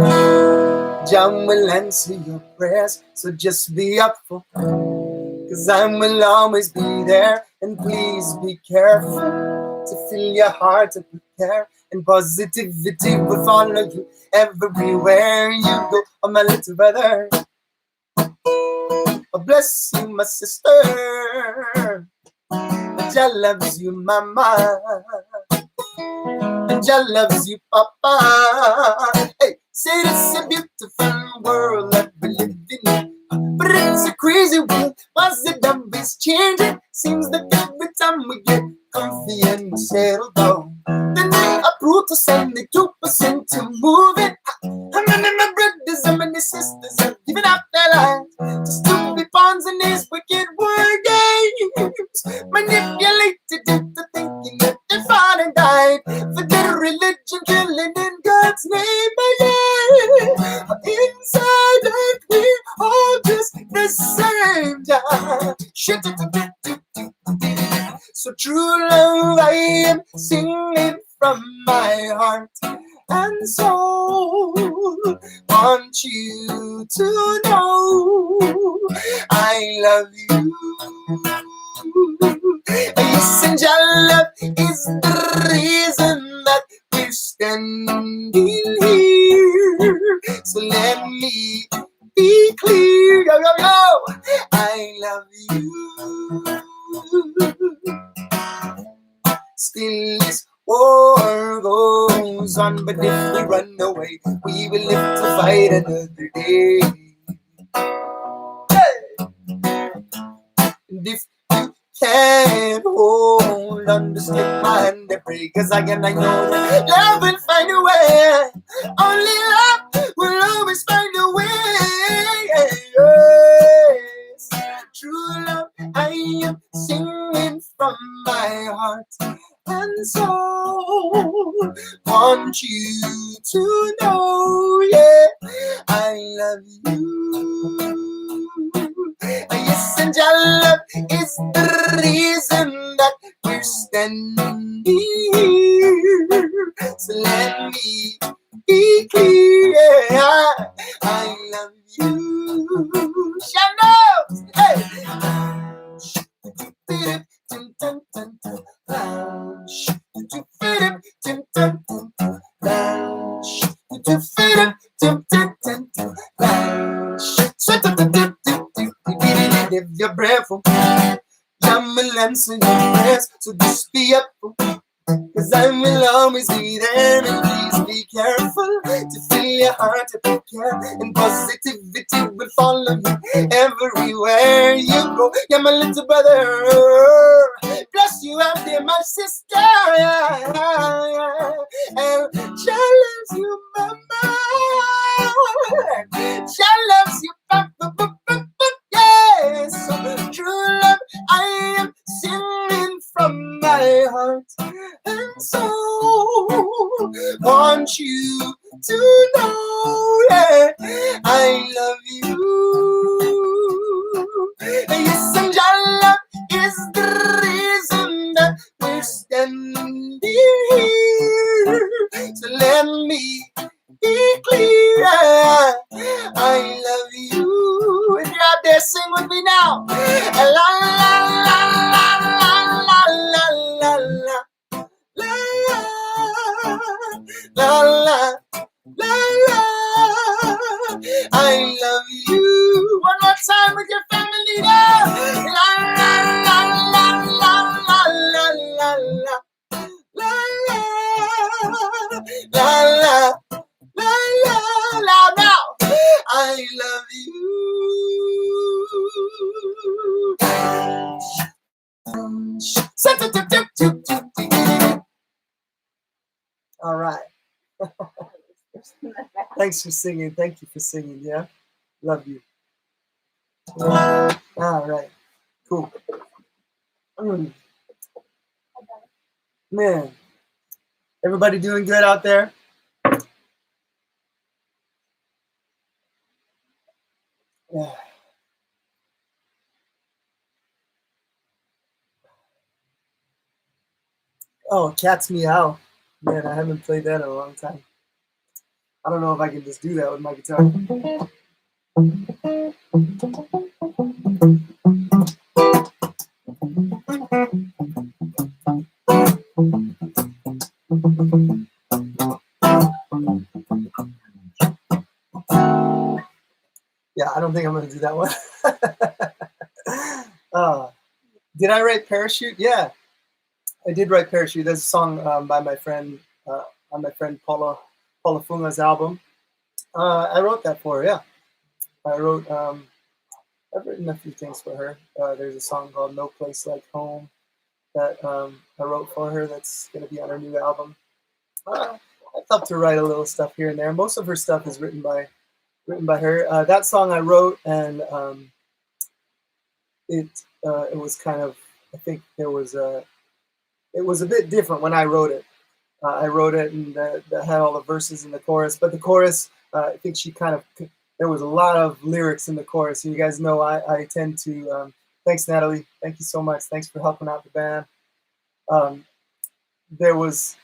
John will answer your prayers, so just be up for me, 'cause I will always be there. And please be careful to fill your heart and prepare, and positivity will follow you everywhere you go. Oh, my little brother, oh, bless you, my sister. Jah loves you, mama. And Jah loves you, papa. Hey, say it's a beautiful world that we live in, but it's a crazy world. Why's it always changing? Seems that every time we get comfy and we settle down, then they uproot us and they 2% to move it. I'm in my bread brothers and many sisters have given up their lives just to be pawns in these wicked war games. Manipulated into thinking that they fought and died for their religion, killing in God's name. But yeah, inside that we all just the same time. So true love, I am singing from my heart and soul. Want you to know I love you. Yes, and your love is the reason that we're standing here. So let me be clear, yo, yo, yo. I love you. Still this war goes on, but if we run away, we will live to fight another day. Hey! And if you can't hold on, just take my hand and pray, cause I know that love will find a way. Only love will always find a way. Yes. True love, I am singing from my heart and soul. Want you to know, yeah, I love you. Yes, and your love is the reason that we're standing here. So let me be clear, yeah, I love you. Shadows, hey. If you're breathful, I'm answering your prayers, so just be up, cause I will always be there. And please be careful to fill your heart with care, and positivity will follow you everywhere you go. You're my little brother, plus you out there, my sister, and she loves you, mama. She loves you, papa. Yes, so true love, I am singing from my heart and soul. Want you to know, yeah, I love you. Yes, and your love is the reason that we're standing here. So let me be clear, I love you. If you're out there, sing with me now. La la la la la la la la la la la la. I love you. One more time with your family now. La la la la la la la la la la la. La la la now. I love you. All right. Thanks for singing. Thank you for singing. Yeah. Love you. All right. Cool. Man. Everybody doing good out there? Yeah. Oh, Cat's Meow. Man, I haven't played that in a long time. I don't know if I can just do that with my guitar. Yeah, I don't think I'm going to do that one. Did I write Parachute? Yeah, I did write Parachute. There's a song by my friend, on my friend Paula Funga's album. I wrote that for her, yeah. I've written a few things for her. There's a song called No Place Like Home that I wrote for her that's going to be on her new album. I've helped her write a little stuff here and there. Most of her stuff is written by written by her. That song I wrote, and it was kind of, I think there was it was a bit different when I wrote it. I wrote it and that had all the verses in the chorus, but the chorus, I think she kind of, there was a lot of lyrics in the chorus. And you guys know I tend to, thanks Nattali, thank you so much. Thanks for helping out the band. There was,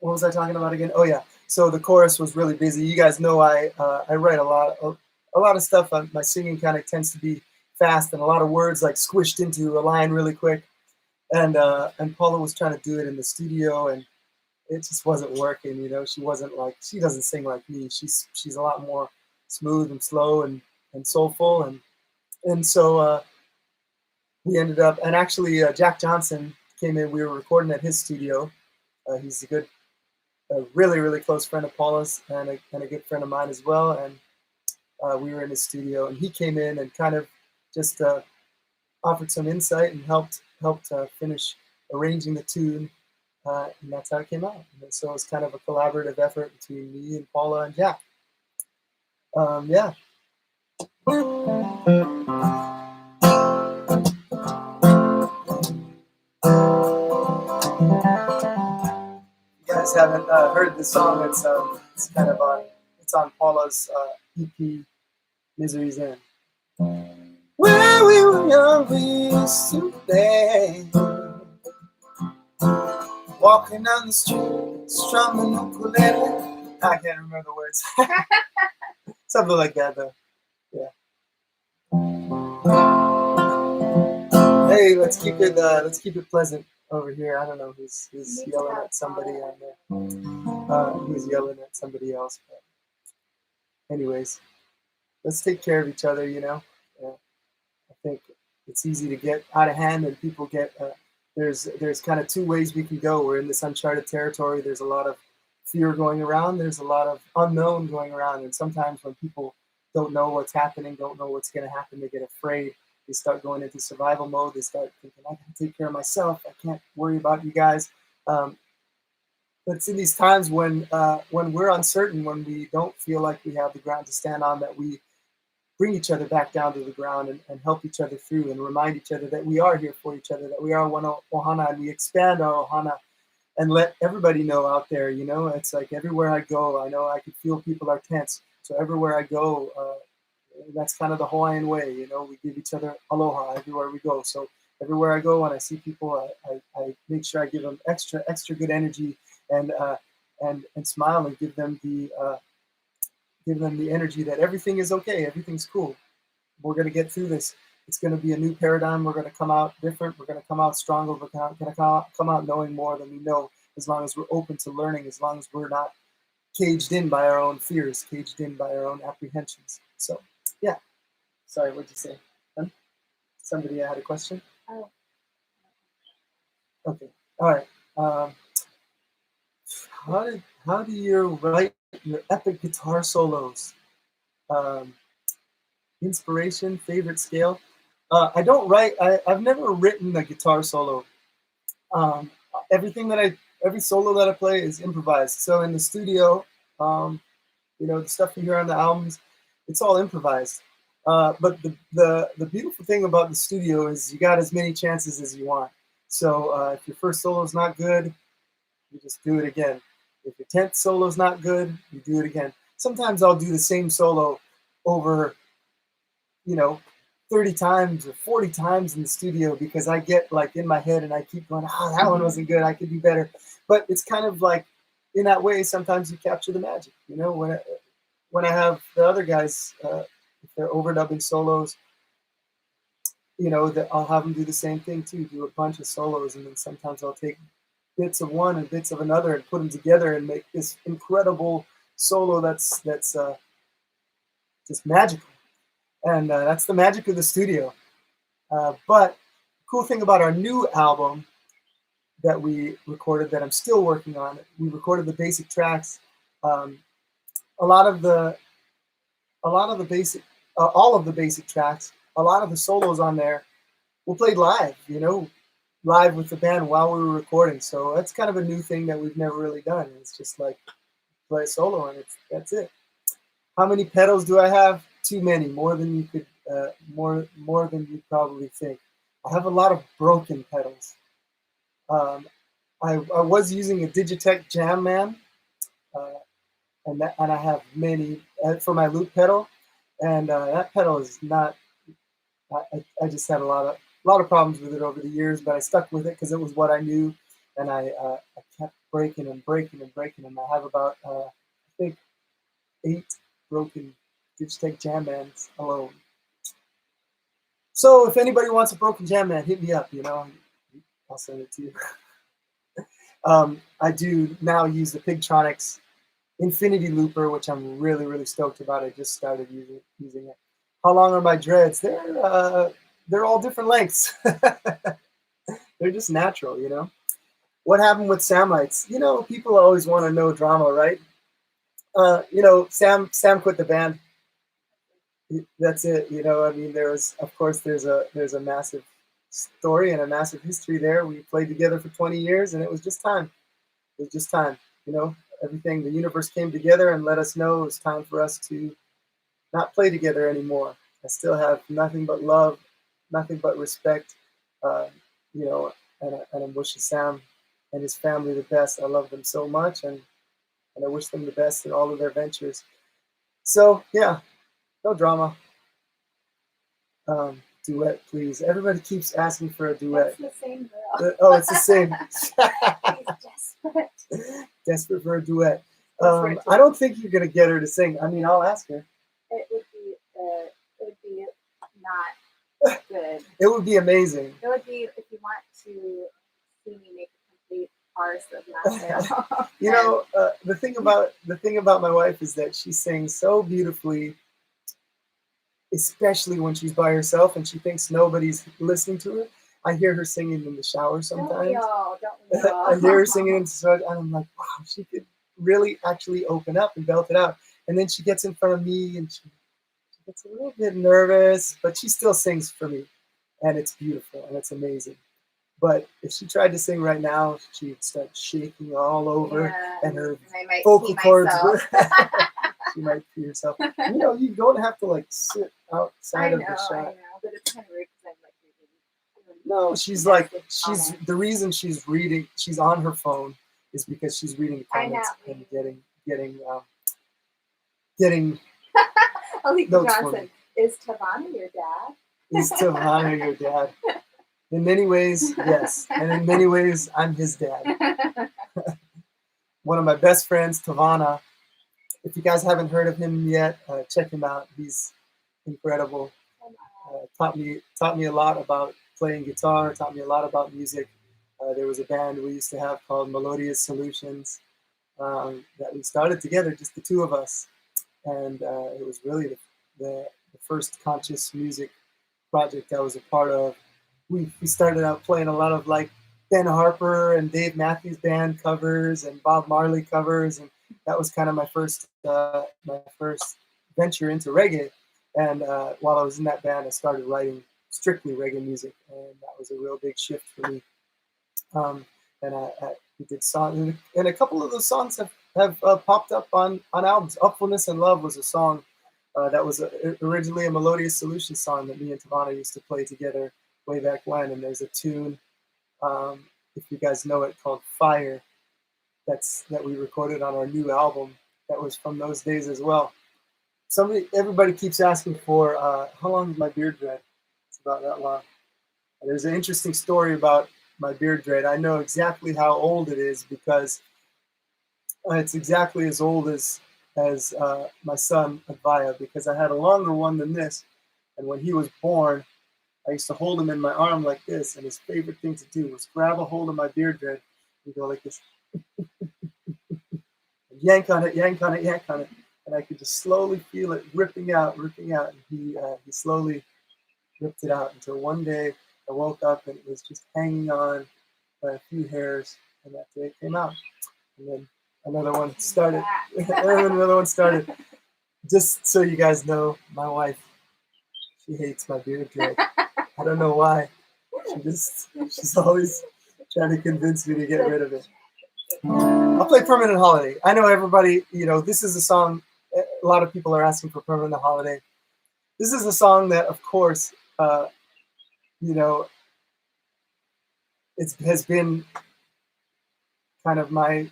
what was I talking about again? Oh yeah, so the chorus was really busy. You guys know I write a lot of stuff. My singing kind of tends to be fast and a lot of words like squished into a line really quick. And Paula was trying to do it in the studio, and it just wasn't working. You know, she wasn't like, she doesn't sing like me. She's a lot more smooth and slow and soulful, and so we ended up, and actually Jack Johnson came in. We were recording at his studio. He's a really close friend of Paula's and a good friend of mine as well. And we were in his studio, and he came in and kind of just offered some insight and helped finish arranging the tune, and that's how it came out. And so it was kind of a collaborative effort between me and Paula and Jack. Yeah. You guys haven't heard the song. It's kind of on Paula's EP, Misery's End. When we were young, we used to play, walking down the street, strumming ukulele. I can't remember the words. Something like that, though. Yeah. Hey, let's keep it pleasant over here. I don't know who's yelling at somebody on there. Who's yelling at somebody else? But anyways, let's take care of each other. You know. I think it's easy to get out of hand, and people get. There's kind of two ways we can go. We're in this uncharted territory. There's a lot of fear going around. There's a lot of unknown going around, and sometimes when people don't know what's happening, don't know what's going to happen, they get afraid. They start going into survival mode. They start thinking, I can take care of myself. I can't worry about you guys. But it's in these times when we're uncertain, when we don't feel like we have the ground to stand on, that we bring each other back down to the ground and help each other through and remind each other that we are here for each other, that we are one ohana, and we expand our ohana and let everybody know out there. You know, it's like everywhere I go, I know I can feel people are tense. So everywhere I go, that's kind of the Hawaiian way. You know, we give each other aloha everywhere we go. So everywhere I go, when I see people, I make sure I give them extra good energy and smile and give them the energy that everything is okay, everything's cool. We're going to get through this. It's going to be a new paradigm. We're going to come out different. We're going to come out stronger. We're going to come out knowing more than we know, as long as we're open to learning, as long as we're not caged in by our own fears, caged in by our own apprehensions. So, yeah. Sorry, what'd you say? Huh? Somebody had a question? Oh. Okay. All right. How do you write your epic guitar solos? Inspiration, favorite scale? I don't write. I've never written a guitar solo. Every solo that I play is improvised. So in the studio, the stuff you hear on the albums, it's all improvised. But the beautiful thing about the studio is you got as many chances as you want. So if your first solo is not good, you just do it again. If your 10th solo is not good, you do it again. Sometimes I'll do the same solo over, 30 times or 40 times in the studio, because I get like in my head and I keep going, that one wasn't good, I could do better. But it's kind of like, in that way, sometimes you capture the magic. When I have the other guys, if they're overdubbing solos, that I'll have them do the same thing too, do a bunch of solos, and then sometimes I'll take bits of one and bits of another and put them together and make this incredible solo that's just magical. And that's the magic of the studio. But the cool thing about our new album that we recorded, that I'm still working on, we recorded the basic tracks. All of the basic tracks, a lot of the solos on there were played live, live with the band while we were recording. So that's kind of a new thing that we've never really done. It's just like play a solo and that's it. How many pedals do I have? Too many, more than you could, more than you probably think. I have a lot of broken pedals. I was using a Digitech Jam Man, and I have many for my loop pedal, and that pedal is not. I just had a lot of problems with it over the years, but I stuck with it because it was what I knew, and I kept breaking and breaking and breaking them. I have about I think 8 broken Digitech Jam Mans alone. So if anybody wants a broken Jam Man, hit me up. You know, I'll send it to you. I do now use the Pigtronics Infinity Looper, which I'm really, really stoked about. I just started using it. How long are my dreads? They're all different lengths. They're just natural, you know. What happened with Samites? You know, people always want to know drama, right? You know, Sam quit the band. That's it. You know, I mean, there's a massive story and a massive history there. We played together for 20 years, and it was just time. It was just time. You know, everything, the universe came together and let us know it was time for us to not play together anymore. I still have nothing but love, nothing but respect, you know, and I'm wishing Sam and his family the best. I love them so much, and I wish them the best in all of their ventures. So yeah, no drama. Duet, please. Everybody keeps asking for a duet. That's the same girl. Oh, it's the same. She's desperate. Desperate for a duet. I don't think you're gonna get her to sing. I mean, I'll ask her. It would be not good. It would be amazing. It would be if you want to see me make a complete farce of myself. You know, the thing about my wife is that she sings so beautifully, especially when she's by herself and she thinks nobody's listening to her. I hear her singing in the shower sometimes. Don't we all? I hear her singing in the shower, and I'm like, wow, she could really actually open up and belt it out. And then she gets in front of me and she gets a little bit nervous, but she still sings for me, and it's beautiful and it's amazing. But if she tried to sing right now, she'd start shaking all over, and her vocal cords. She might pee herself. You know, you don't have to like sit outside of the shot. I know, but it's kind of weird because I'm like reading. No, she's the reason she's reading. She's on her phone is because she's reading the comments and getting Alika notes for Johnson, me. is Tavana your dad? Is Tavana your dad? In many ways, yes, and in many ways, I'm his dad. One of my best friends, Tavana. If you guys haven't heard of him yet, check him out. He's incredible. Taught me a lot about playing guitar. Taught me a lot about music. There was a band we used to have called Melodious Solutions that we started together, just the two of us, and it was really the first conscious music project I was a part of. We started out playing a lot of like Ben Harper and Dave Matthews Band covers and Bob Marley covers, and that was kind of my first venture into reggae. And while I was in that band, I started writing strictly reggae music, and that was a real big shift for me. And we did songs, and a couple of those songs have popped up on albums. Upfulness and Love was a song that was originally a Melodious Solutions song that me and Tavana used to play together way back when. And there's a tune, if you guys know it, called Fire, that we recorded on our new album that was from those days as well. Everybody keeps asking for how long is my beard dread? It's about that long. There's an interesting story about my beard dread. I know exactly how old it is because it's exactly as old as my son Avaya, because I had a longer one than this, and when he was born, I used to hold him in my arm like this, and his favorite thing to do was grab a hold of my beard dread and go like this. Yank on it, yank on it, yank on it, and I could just slowly feel it ripping out, and he slowly ripped it out until one day I woke up and it was just hanging on by a few hairs, and that day it came out, and then another one started. Another one started. Just so you guys know, my wife, she hates my beard dread. I don't know why. She's always trying to convince me to get rid of it. I'll play Permanent Holiday. I know everybody, you know, this is a song a lot of people are asking for Permanent Holiday. This is a song that, of course, you know, it has been kind of my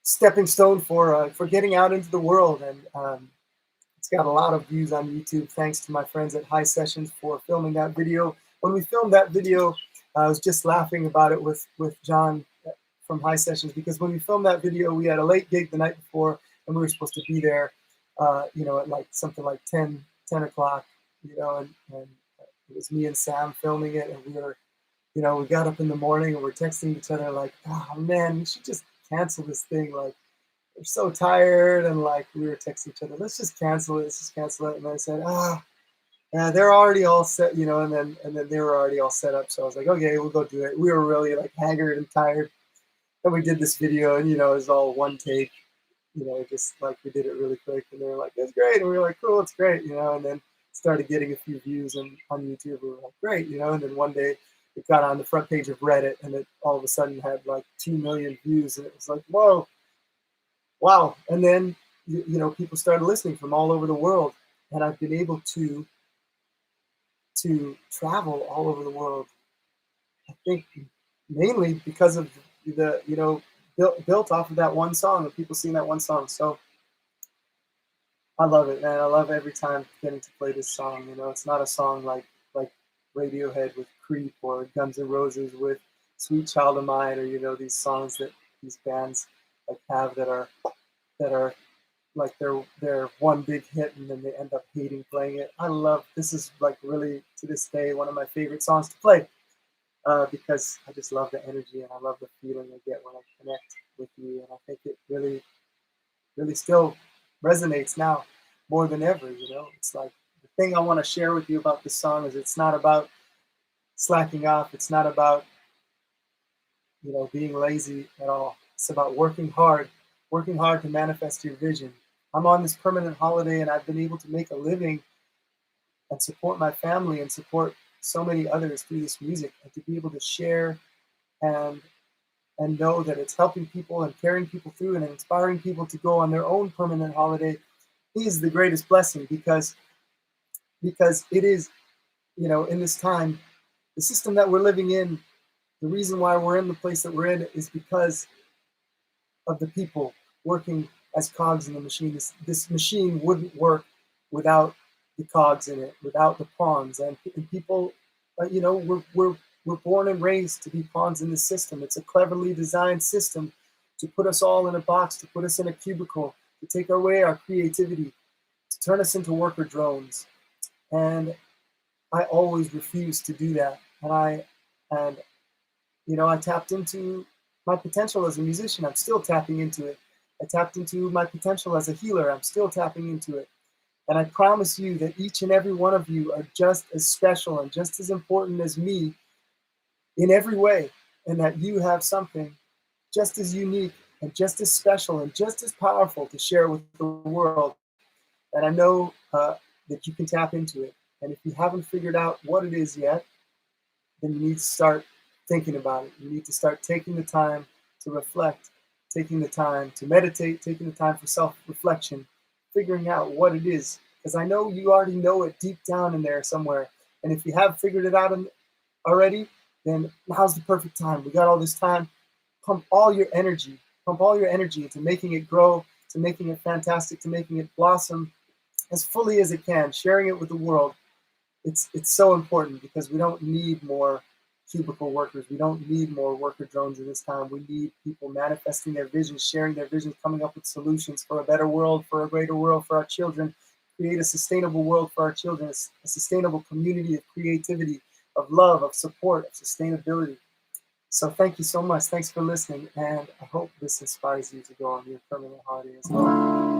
stepping stone for getting out into the world, and it's got a lot of views on YouTube. Thanks to my friends at High Sessions for filming that video. When we filmed that video, I was just laughing about it with John from High Sessions, because when we filmed that video, we had a late gig the night before, and we were supposed to be there, you know, at like something like 10 o'clock, you know, and it was me and Sam filming it, and we were, you know, we got up in the morning and we're texting each other like, oh man, we should just cancel this thing. Like, we're so tired, and like we were texting each other, let's just cancel it, let's just cancel it. And I said, yeah, they're already all set, you know, and then they were already all set up. So I was like, okay, we'll go do it. We were really like haggard and tired. And we did this video, and, you know, it was all one take, you know, just like we did it really quick. And they were like, it's great. And we were like, cool, it's great, you know, and then started getting a few views on YouTube. We were like, great, you know, and then one day it got on the front page of Reddit, and it all of a sudden had like 2 million views. And it was like, whoa, wow. And then, you know, people started listening from all over the world. And I've been able to travel all over the world, I think mainly because of the, you know, built off of that one song, and people seeing that one song. So I love it, man. I love every time getting to play this song. You know, it's not a song like Radiohead with Creep, or Guns N' Roses with Sweet Child of Mine, or, you know, these songs that these bands like have that are like they're one big hit and then they end up hating playing it. I love, this is like really to this day one of my favorite songs to play, because I just love the energy, and I love the feeling I get when I connect with you. And I think it really still resonates now more than ever. You know, it's like the thing I want to share with you about this song is it's not about slacking off. It's not about, you know, being lazy at all. It's about working hard to manifest your vision. I'm on this permanent holiday, and I've been able to make a living and support my family and support so many others through this music, and to be able to share and know that it's helping people and carrying people through and inspiring people to go on their own permanent holiday is the greatest blessing, because it is, you know, in this time, the system that we're living in, the reason why we're in the place that we're in is because of the people working as cogs in the machine. This machine wouldn't work without the cogs in it, without the pawns. And people, you know, we're born and raised to be pawns in this system. It's a cleverly designed system to put us all in a box, to put us in a cubicle, to take away our creativity, to turn us into worker drones. And I always refused to do that. And you know, I tapped into my potential as a musician. I'm still tapping into it. I tapped into my potential as a healer. I'm still tapping into it. And I promise you that each and every one of you are just as special and just as important as me in every way, and that you have something just as unique and just as special and just as powerful to share with the world. And I know that you can tap into it. And if you haven't figured out what it is yet, then you need to start thinking about it. You need to start taking the time to reflect, taking the time to meditate, taking the time for self-reflection, figuring out what it is. Because I know you already know it deep down in there somewhere. And if you have figured it out already, then now's the perfect time. We got all this time. Pump all your energy into making it grow, to making it fantastic, to making it blossom as fully as it can, sharing it with the world. It's so important, because we don't need more cubicle workers. We don't need more worker drones in this time. We need people manifesting their visions, sharing their visions, coming up with solutions for a better world, for a greater world for our children, create a sustainable world for our children, a sustainable community of creativity, of love, of support, of sustainability. So thank you so much. Thanks for listening. And I hope this inspires you to go on your permanent holiday as well.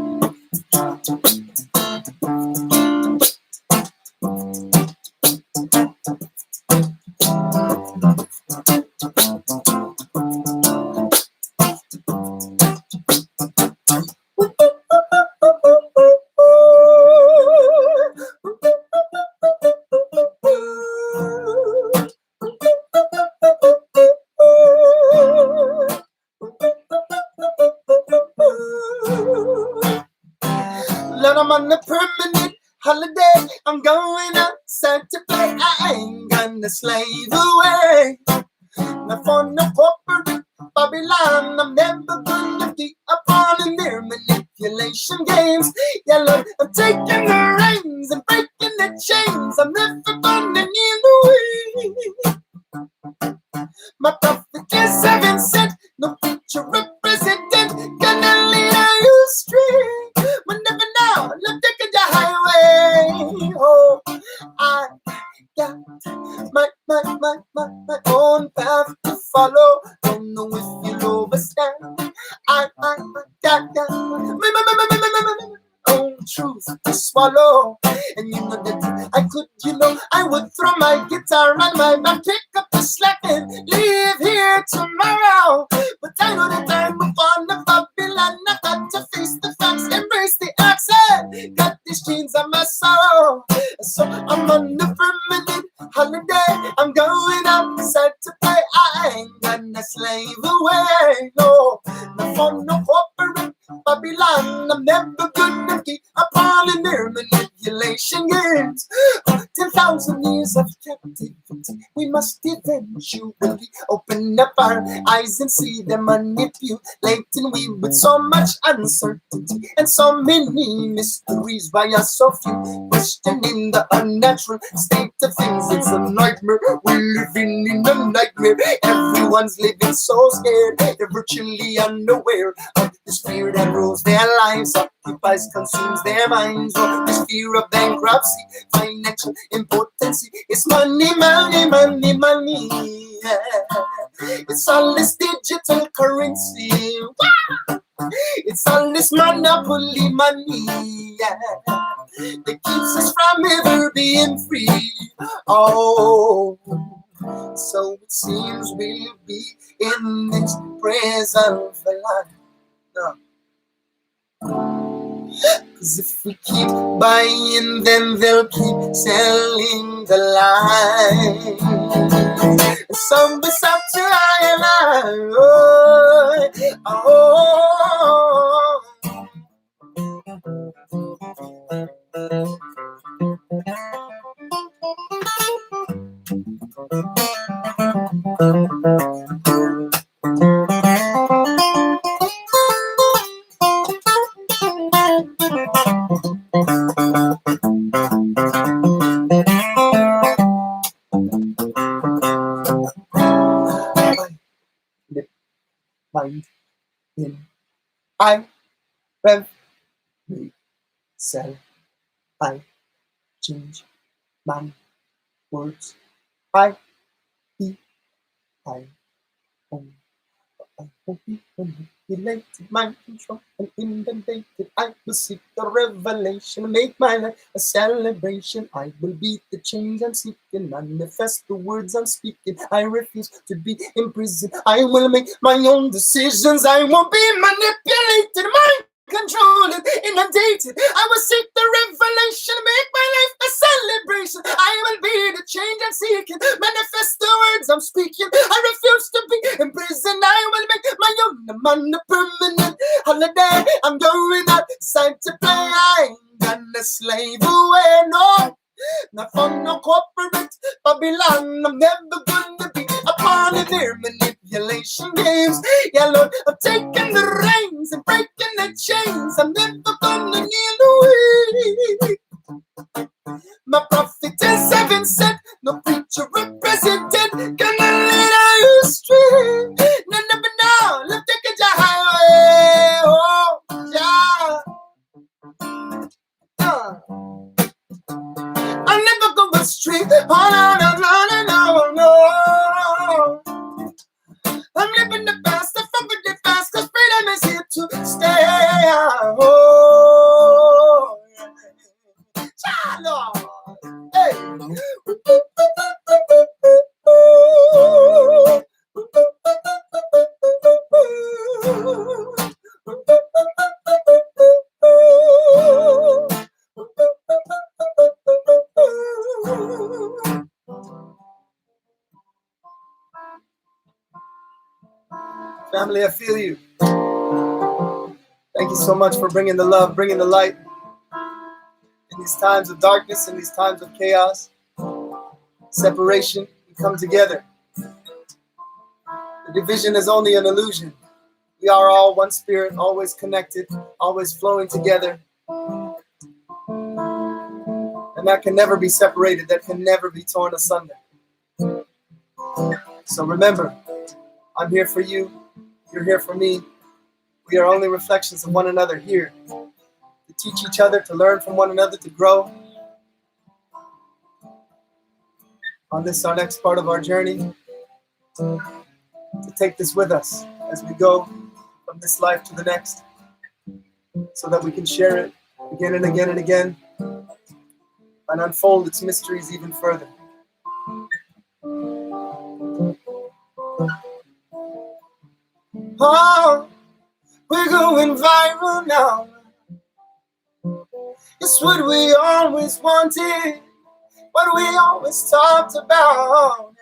I'm on a permanent holiday. I'm going outside to play. I ain't gonna slave away. Now for no corporate Babylon, I'm never gonna be upon in their manipulation games. Yeah, Lord, I'm taking the reins and breaking the chains. I'm never gonna need the way. My prophet is heaven sent, no preacher representing. Gonna lead you straight. But never now, look taking the highway. Oh, I got my own path to follow. Don't know if you'll understand. I got my own truth to swallow. And you know that I could, I would throw my guitar on my back, pick up the slack and leave here tomorrow. But I know that I'm upon the Babylon. I got to face the facts, embrace the accent. Got these chains on my sorrow. So I'm on the permanent holiday. I'm going outside to play. I ain't gonna slave away. No, not for no corporate Babylon. I'm never gonna keep upon in their manipulation games. 10,000 years of captivity. We must eventually open up our eyes and see them manipulating we with so much uncertainty and so many mysteries. Why are so few questioning the unnatural state of things? It's a nightmare. We're living in a nightmare. Everyone's living so scared. They're virtually unaware of this fear that rules their lives, occupies, consumes their minds. Oh, this fear of bankruptcy, financial impotency. It's money, money, money, money. Yeah. It's all this digital currency. Wow. It's all this monopoly money. Yeah. That keeps us from ever being free. Oh, so it seems we'll be in this prison for life. No. 'Cause if we keep buying, then they'll keep selling the lie. So it's up to I and I. Oh. Mind in I rev me sell I change my words I be I own I won't be manipulated, mind control and inundated. I will seek the revelation, make my life a celebration. I will beat the change I'm seeking, manifest the words I'm speaking. I refuse to be imprisoned. I will make my own decisions. I won't be manipulated, mind controlled, inundated. I will seek the revelation, make my life a celebration. I will be the change I'm seeking, manifest the words I'm speaking. I refuse to be imprisoned. I will make my own. I'm on a permanent holiday. I'm going outside to play. I ain't gonna slave away, no. Not for no corporate Babylon. I'm never gonna be a part of their manipulation games. Yeah, Lord, I'm taking the reins and breaking the chains. I'm never gonna kneel away. My prophet is heaven sent, no preacher represented. Gonna lead you straight. No, never now, let's take it to highway. Oh, yeah. I'm never going astray. Oh, no. I'm living the best, I'm from the fast, 'cause freedom is here to stay. Oh, yeah. Lord. Hey. Family, I feel you. Thank you so much for bringing the love, bringing the light. In these times of darkness, in these times of chaos, separation, we come together. The division is only an illusion. We are all one spirit, always connected, always flowing together. And that can never be separated, that can never be torn asunder. So remember, I'm here for you, you're here for me. We are only reflections of one another here, to teach each other, to learn from one another, to grow. On this, our next part of our journey, to take this with us as we go from this life to the next, so that we can share it again and again and again, and unfold its mysteries even further. Oh, we're going viral now. It's what we always wanted, what we always talked about.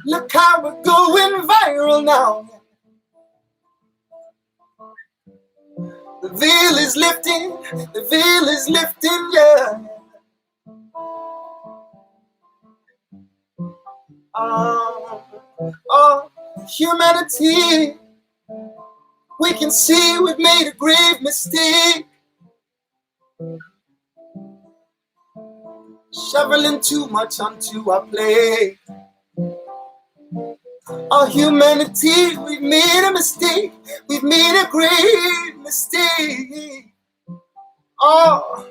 Look how we're going viral now. The veil is lifting, the veil is lifting, yeah. Oh, humanity, we can see we've made a grave mistake. Shoveling too much onto our plate. Our humanity, we've made a mistake. We've made a grave mistake. Oh,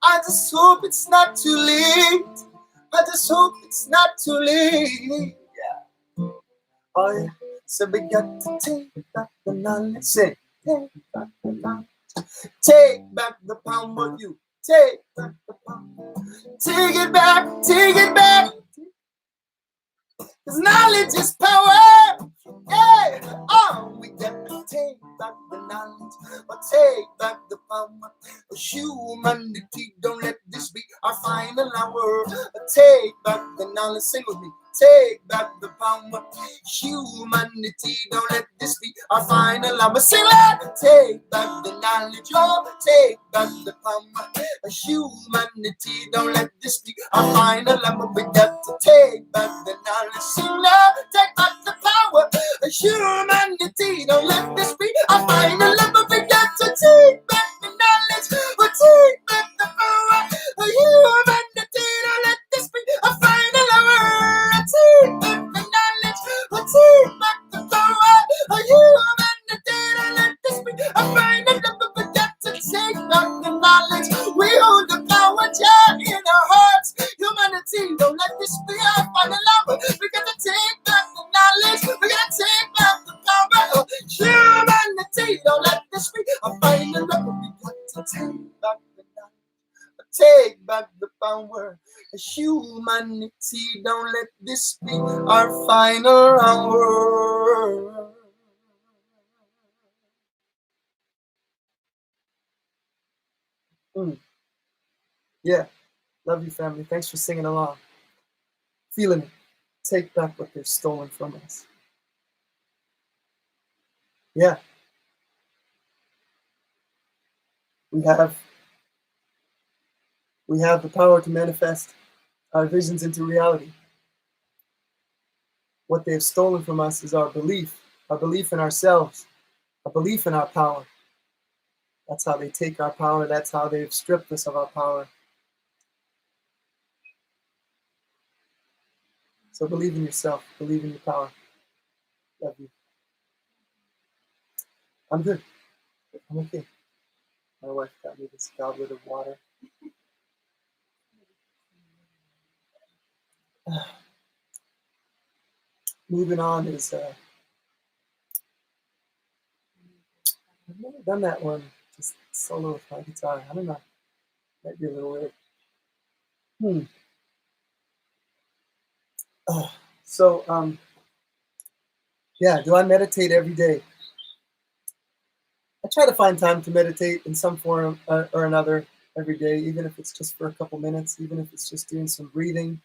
I just hope it's not too late. I just hope it's not too late. Yeah. Oh, yeah. So we got to take back the knowledge. Say, take back the knowledge. Take back the pound, what you take back the pound. Take it back, take it back. Cause knowledge is power. Yeah. Oh, we got to take back the knowledge, or take back the power. Humanity, don't let this be our final hour. Take back the knowledge, sing with me. Take back the power. Humanity, don't let this be our final hour. Sing loud. Take back the knowledge, oh, take back the power. Humanity, don't let this be our final hour. We got to take back the knowledge. Sing loud. Take back the power. Humanity, don't let this be our final hour. We got to take back the knowledge. We'll take back the power. Humanity, don't let this be our final hour. Take back the knowledge. We'll take back the power. Humanity, don't let this be our final hour. We got to take back the knowledge. We hold the power down in our hearts. Humanity, don't let this be our final hour. We got to take back the knowledge. We got to take back the power. Humanity, don't let this be our final hour. We got to take back the knowledge. Take back the power. Humanity, don't let this be our final hour. Yeah, love you, family. Thanks for singing along. Feeling it. Take back what they've stolen from us. Yeah. We have the power to manifest our visions into reality. What they have stolen from us is our belief in ourselves, our belief in our power. That's how they take our power. That's how they've stripped us of our power. So believe in yourself. Believe in your power. Love you. I'm good. I'm okay. My wife got me this goblet of water. Moving on is, I've never done that one, just solo with my guitar. I don't know. Might be a little weird. So, yeah, do I meditate every day? I try to find time to meditate in some form or another every day, even if it's just for a couple minutes, even if it's just doing some breathing.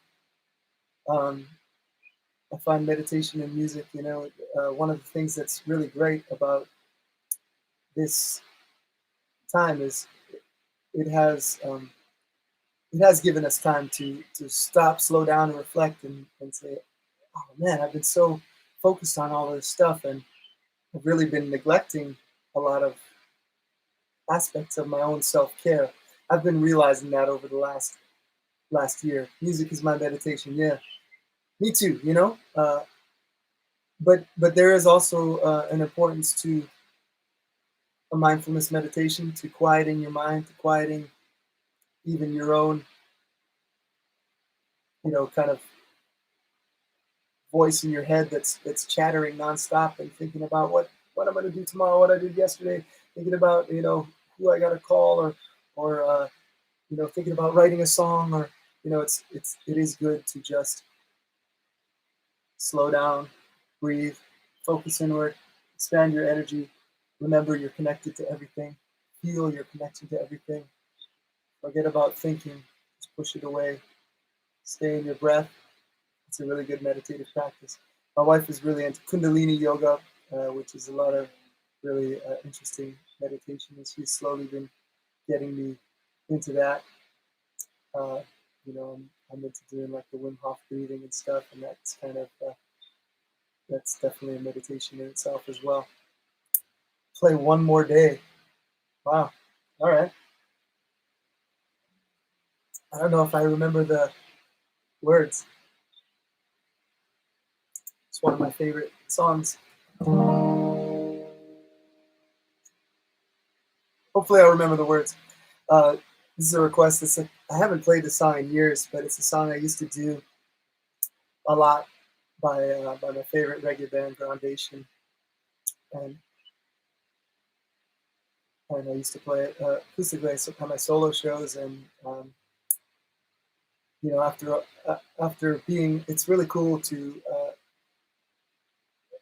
I find meditation and music, one of the things that's really great about this time is it has given us time to stop, slow down, and reflect, and say, oh man, I've been so focused on all this stuff, and I've really been neglecting a lot of aspects of my own self-care. I've been realizing that over the last year. Music is my meditation. Yeah, me too. You know, but there is also an importance to a mindfulness meditation, to quieting your mind, to quieting even your own, kind of voice in your head that's chattering nonstop and thinking about what I'm going to do tomorrow, what I did yesterday, thinking about who I got to call, or thinking about writing a song, or it is good to just slow down, breathe, focus inward, expand your energy, remember you're connected to everything, feel your connection to everything, forget about thinking, just push it away, stay in your breath. It's a really good meditative practice. My wife is really into Kundalini yoga, which is a lot of really interesting meditation, and she's slowly been getting me into that. I'm into doing like the Wim Hof breathing and stuff, and that's kind of that's definitely a meditation in itself as well. Play one more day. Wow. All right. I don't know if I remember the words. It's one of my favorite songs. Hopefully I remember the words. This is a request. I haven't played this song in years, but it's a song I used to do a lot by my favorite reggae band, Groundation. And I used to play it acoustically on my solo shows. And, after being, it's really cool to,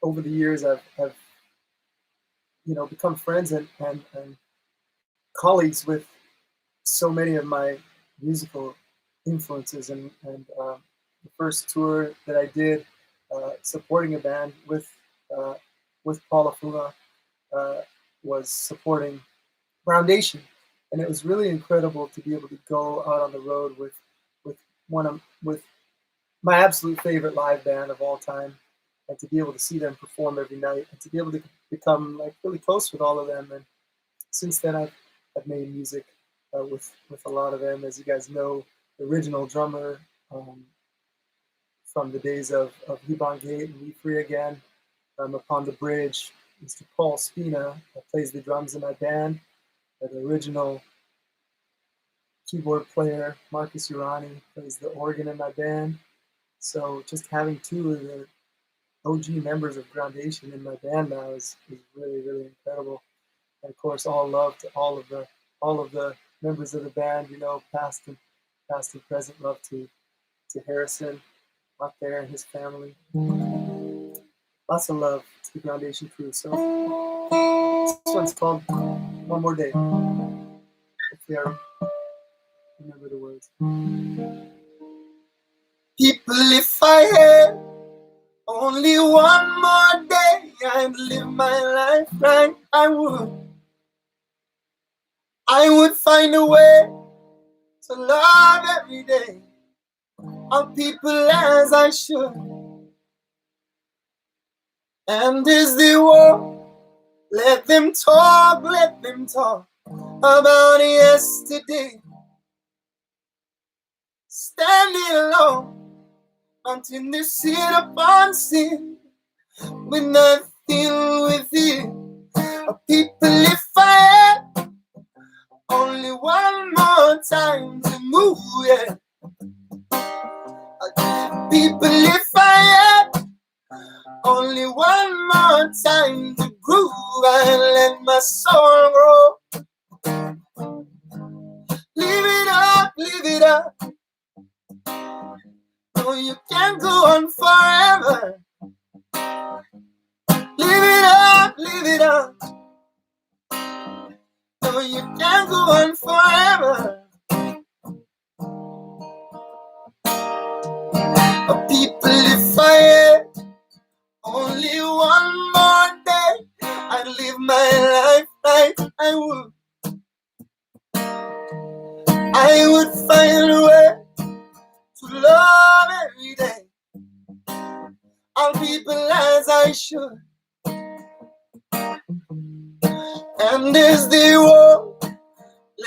over the years, I've become friends and colleagues with so many of my musical influences, and the first tour that I did supporting a band with Paula Fuma was supporting Foundation, and it was really incredible to be able to go out on the road with my absolute favorite live band of all time, and to be able to see them perform every night, and to be able to become like really close with all of them. And since then, I've made music with a lot of them. As you guys know, the original drummer from the days of Hebron Gate and We Free Again, Upon the Bridge, Mr. Paul Spina, plays the drums in my band. The original keyboard player, Marcus Urani, plays the organ in my band. So just having two of the OG members of Groundation in my band now is really, really incredible. And of course, all love to all of the members of the band, past and present. Love to Harrison out there and his family. Lots of love to the Groundation crew. So this one's called One More Day. Hopefully I remember the words. People, if I had only one more day, I'd live my life right. I would find a way to love every day of people as I should. And as they walk, let them talk about yesterday. Standing alone, until they sit upon sin, with nothing within. People, if I had only one more time to move, yeah. People, if I had only one more time to groove, and let my soul grow. Live it up. No, you can't go on forever. Live it up. No, you can't go on forever. People, if I had only one more day, I'd live my life right. I would. I would find a way to love every day all people as I should. And as they walk,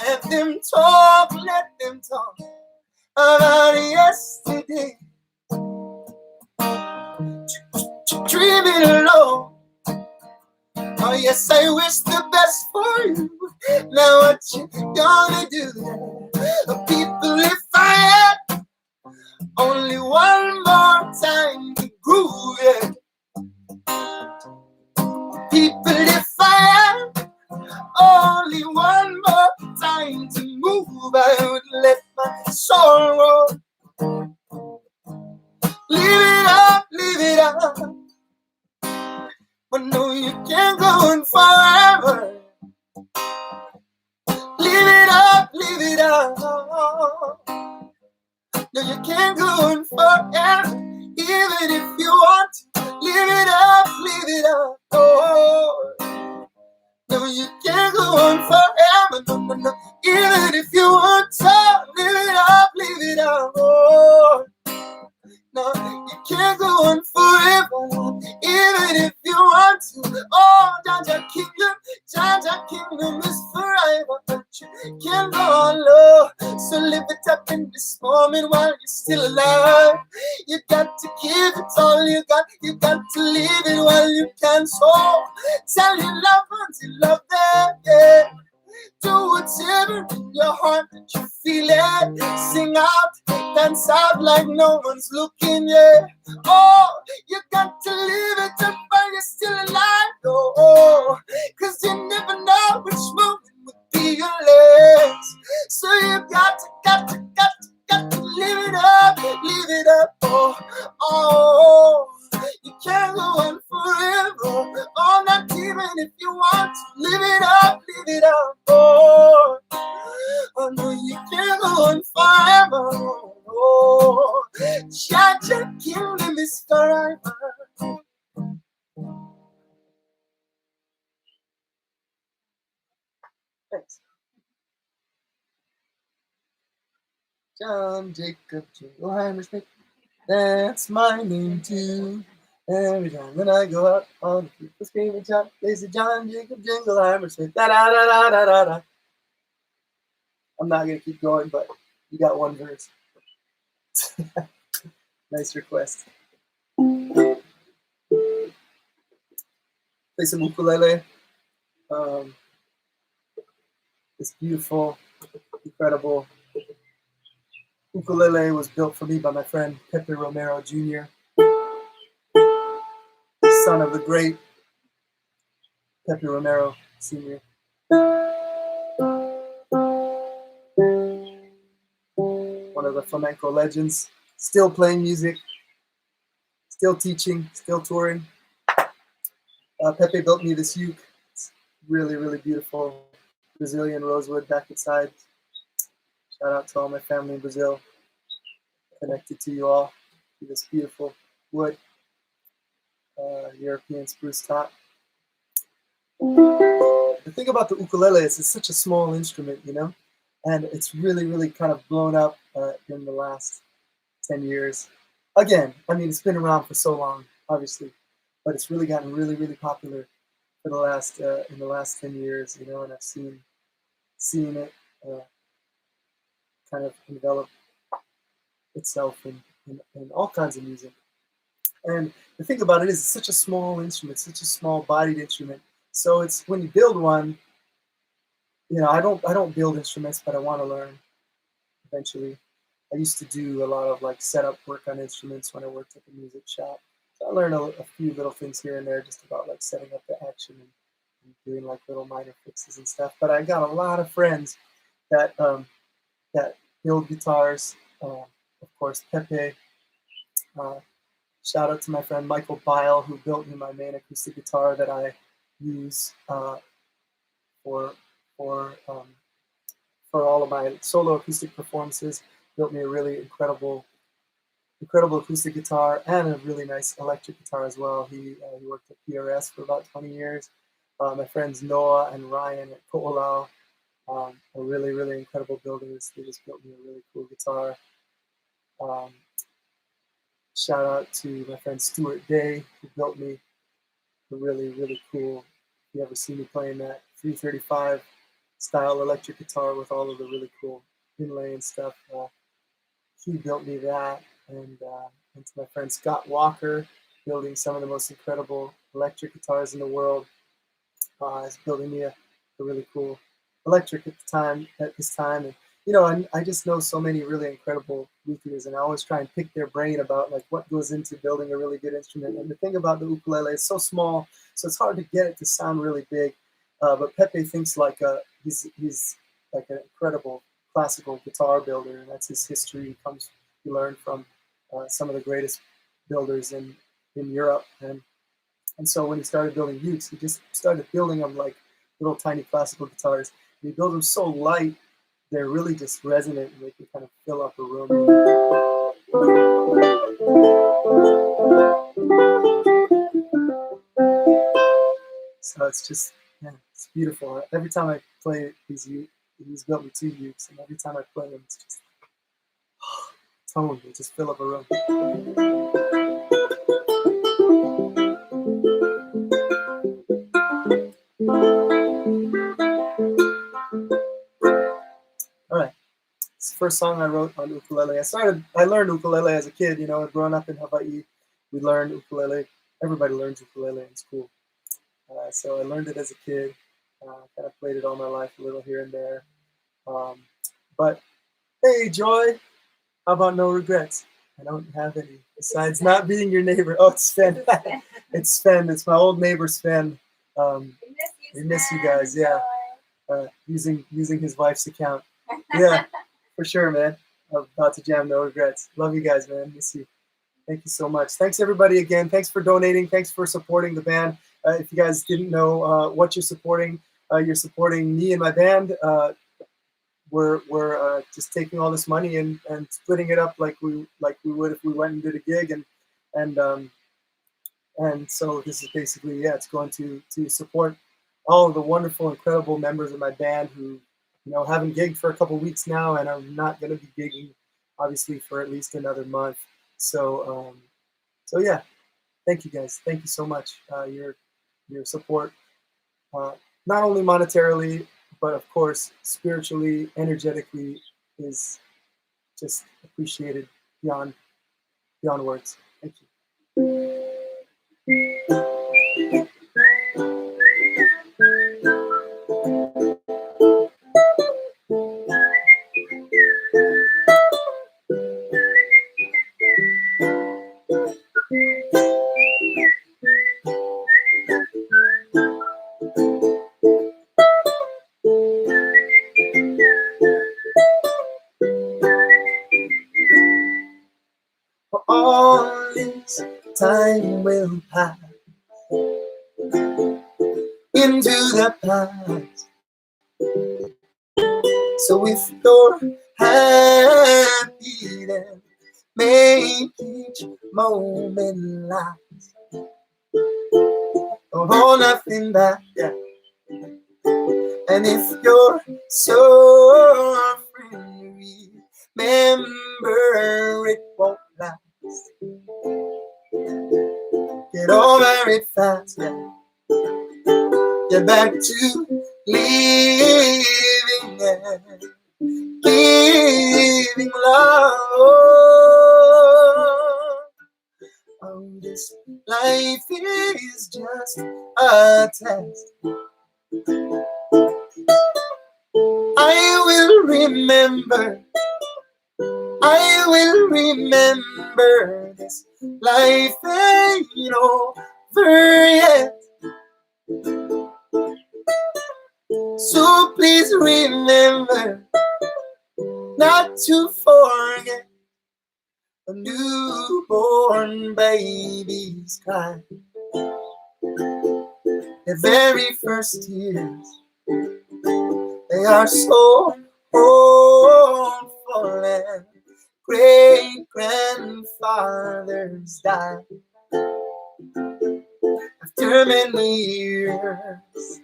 let them talk about yesterday. Dreaming alone. Oh yes, I wish the best for you. Now what you gonna do? People, if I had only one more time to groove, yeah. People, if I had only one more time to move, I would let my soul roll. Leave it up. But no, you can't go on forever. Leave it up. No, you can't go on forever. Even if you want to. Leave it up. Oh, no, you can't go on forever. No. Even if you want to. Leave it up. Oh, no, you can't go on forever, even if you want to. Oh, Jaja Kingdom is forever, but you can't go on low. So live it up in this moment while you're still alive. You got to give it all you got. You got to live it while you can. So tell your loved ones you love them, yeah. Do whatever in your heart that you feel it. Sing out, dance out like no one's looking, yeah. Oh, you got to live it up while you're still alive, oh. Cause you never know which moment would be your last. So you got to live it up, oh. You can't go on forever. Oh, not even if you want to. Live it up, oh. Oh no, you can't go on forever. Oh, Jaja Kingdom is forever. Thanks. John Jacob Jingleheimer, that's my name too. Every time when I go out, all the people screaming, John, they say John Jacob Jingleheimer Smith. Da da da da da da da. I'm not gonna keep going, but you got one verse. Nice request. Play some ukulele. This beautiful, incredible ukulele was built for me by my friend Pepe Romero Jr., the son of the great Pepe Romero Sr. One of the flamenco legends, still playing music, still teaching, still touring. Pepe built me this uke. It's really, really beautiful. Brazilian rosewood back inside. Shout out to all my family in Brazil. Connected to you all to this beautiful wood. European spruce top. The thing about the ukulele is it's such a small instrument, you know, and it's really, really kind of blown up in the last 10 years. Again, I mean, it's been around for so long, obviously, but it's really gotten really, really popular for the last in the last 10 years, you know, and I've seen it kind of develop itself in all kinds of music. And the thing about it is it's such a small instrument, such a small bodied instrument. So it's when you build one, you know, I don't build instruments, but I want to learn eventually. I used to do a lot of like setup work on instruments when I worked at the music shop. So I learned a few little things here and there just about like setting up the action and doing like little minor fixes and stuff. But I got a lot of friends that that build guitars. Of course, Pepe. Shout out to my friend Michael Bile, who built me my main acoustic guitar that I use for all of my solo acoustic performances. Built me a really incredible acoustic guitar and a really nice electric guitar as well. He worked at PRS for about 20 years. My friends Noah and Ryan at Ko'olau are really, really incredible builders. They just built me a really cool guitar. Shout out to my friend Stuart Day, who built me a really, really cool, if you ever see me playing that 335 style electric guitar with all of the really cool inlay and stuff. He built me that, and to my friend Scott Walker, building some of the most incredible electric guitars in the world. He's building me a really cool electric at this time, and you know, and I just know so many really incredible luthiers, and I always try and pick their brain about like what goes into building a really good instrument. And the thing about the ukulele is so small, so it's hard to get it to sound really big. But Pepe thinks like he's like an incredible classical guitar builder, and that's his history. He learned from some of the greatest builders in Europe, and so when he started building ukes, he just started building them like little tiny classical guitars. And he built them so light, they're really just resonant, and they can kind of fill up a room. So it's just, yeah, it's beautiful. Every time I play these ukes, he's built me 2 ukes, and every time I play them, it's just tone. They just fill up a room. All right. It's the first song I wrote on ukulele. I learned ukulele as a kid, you know, growing up in Hawaii. We learned ukulele. Everybody learns ukulele in school. So I learned it as a kid. Kind of played it all my life, a little here and there. But hey, Joy, how about no regrets? I don't have any, besides not being your neighbor. Oh, it's Sven. It's Sven. It's my old neighbor, Sven. We miss you guys, yeah. Using his wife's account. Yeah, for sure, man. I'm about to jam no regrets. Love you guys, man. Miss you. Thank you so much. Thanks, everybody, again. Thanks for donating. Thanks for supporting the band. If you guys didn't know what you're supporting me and my band. We're just taking all this money and splitting it up like we would if we went and did a gig, and so this is basically, yeah, it's going to support all of the wonderful, incredible members of my band who, you know, haven't gigged for a couple weeks now, and I'm not going to be gigging obviously for at least another month. So yeah, thank you guys. Thank you so much. Your support, not only monetarily, but of course spiritually, energetically, is just appreciated beyond words. Thank you. For all this time will pass into the past. So if you're happy, then make each moment last. Don't hold nothing back. Yeah. And if you're suffering, remember it won't last. Get over it fast. Yeah. Get back to living and giving love. Oh, this life is just a test. I will remember this life ain't over yet. So please remember not to forget a newborn baby's cry. Their very first tears, they are so hopeful, and great-grandfathers die after many years.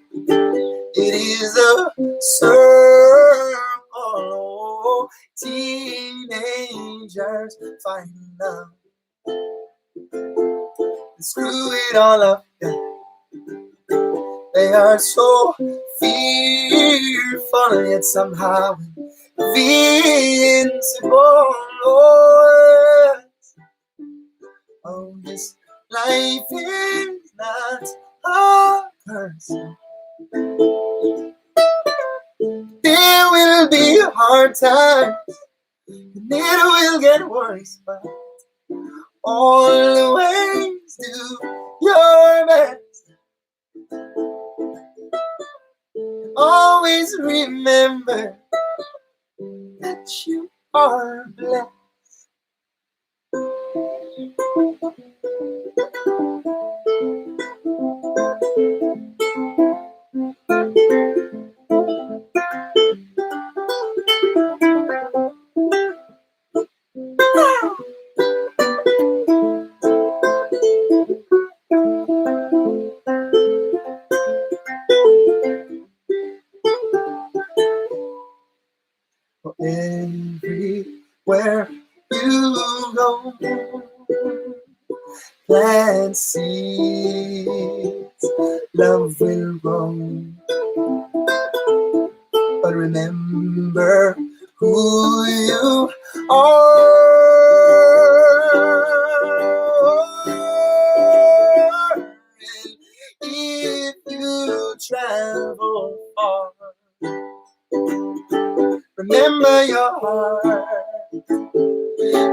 It is a circle. Oh, teenagers find love. Screw it all up. Yeah. They are so fearful, yet somehow invincible. Oh, this life is not a curse. There will be hard times, and it will get worse, but always do your best. Always remember that you are blessed. For everywhere you go, plant seeds, love will grow. But remember who you are. And if you travel far, remember your heart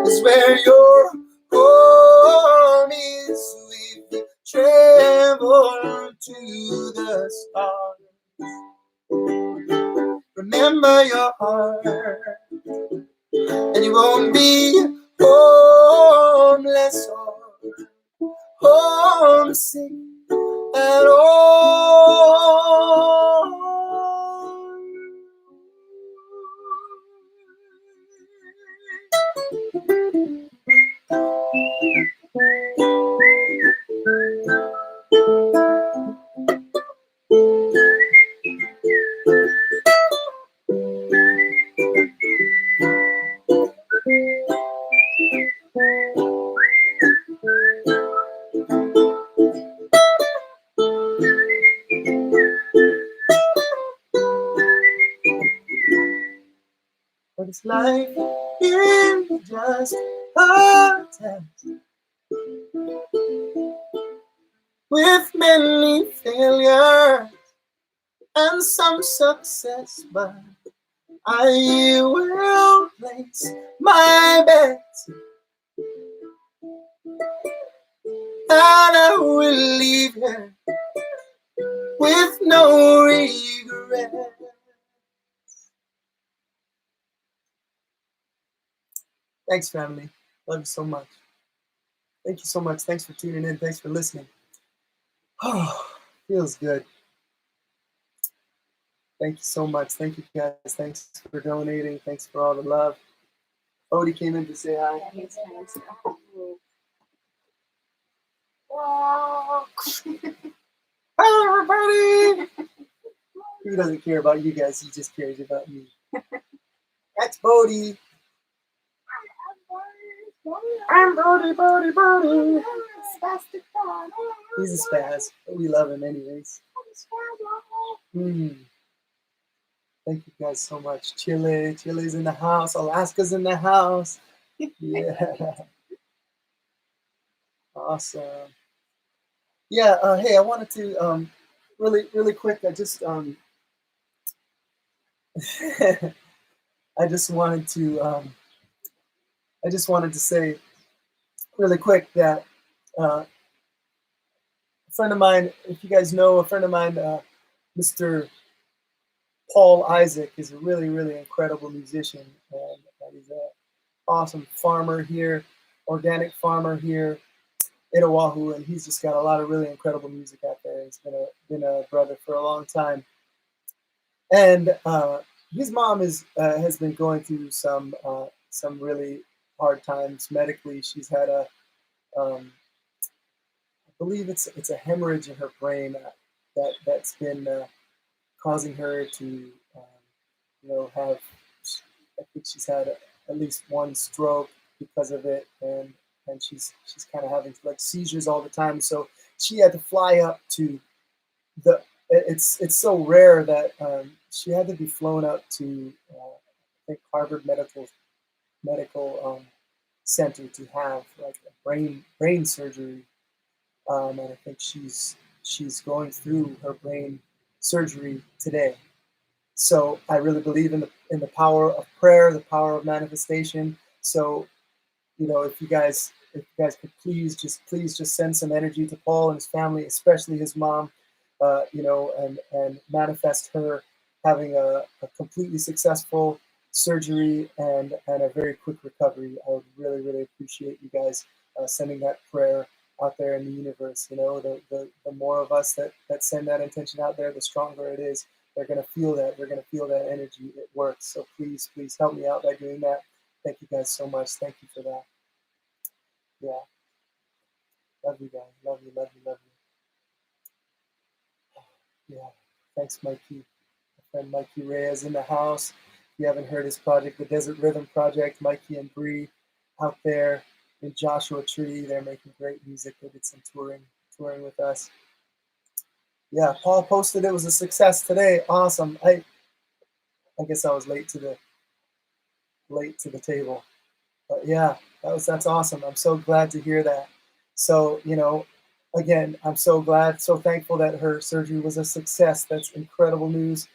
is where your home is. If you travel to the stars, remember your heart, and you won't be homeless or homesick at all. But this life is just a test with many failures and some success, but I will place my bets and I will leave here with no regret. Thanks, family. Love you so much. Thank you so much. Thanks for tuning in. Thanks for listening. Oh, feels good. Thank you so much. Thank you, guys. Thanks for donating. Thanks for all the love. Odie came in to say hi. Hi, everybody. He doesn't care about you guys. He just cares about me. That's Bodie. I'm Bodie. He's a spaz, but we love him anyways. Thank you guys so much. Chile's in the house. Alaska's in the house. Yeah. Awesome. Yeah, hey, I wanted to really quick, I just I just wanted to say really quick that a friend of mine, if you guys know, a friend of mine, Mr. Paul Isaac, is a really incredible musician, and he's an awesome farmer here, organic farmer here in Oahu, and he's just got a lot of really incredible music out there. He's been a brother for a long time, and his mom has been going through some really hard times medically. She's had I believe it's a hemorrhage in her brain that's been causing her to, have, I think she's had at least one stroke because of it, and she's kind of having like seizures all the time. So she had to fly up to the. It's so rare that she had to be flown up to I think Harvard Medical Center to have like a brain surgery, and I think she's going through her brain surgery today. So I really believe in the power of prayer, the power of manifestation. So if you guys could please just send some energy to Paul and his family, especially his mom, and manifest her having a completely successful surgery and a very quick recovery. I would really, really appreciate you guys sending that prayer out there in the universe. The more of us that send that intention out there, the stronger it is. They're going to feel that. They're going to feel that energy. It works. So please help me out by doing that. Thank you guys so much. Thank you for that. Yeah. Love you guys. Love you, love you, love you. Yeah. Thanks, Mikey. My friend Mikey Reyes in the house. If you haven't heard his project, the Desert Rhythm Project, Mikey and Bree out there in Joshua Tree. They're making great music. They did some touring with us. Yeah, Paul posted it was a success today. Awesome. I guess I was late to the table. But yeah, that's awesome. I'm so glad to hear that. So, again, I'm so glad, so thankful that her surgery was a success. That's incredible news.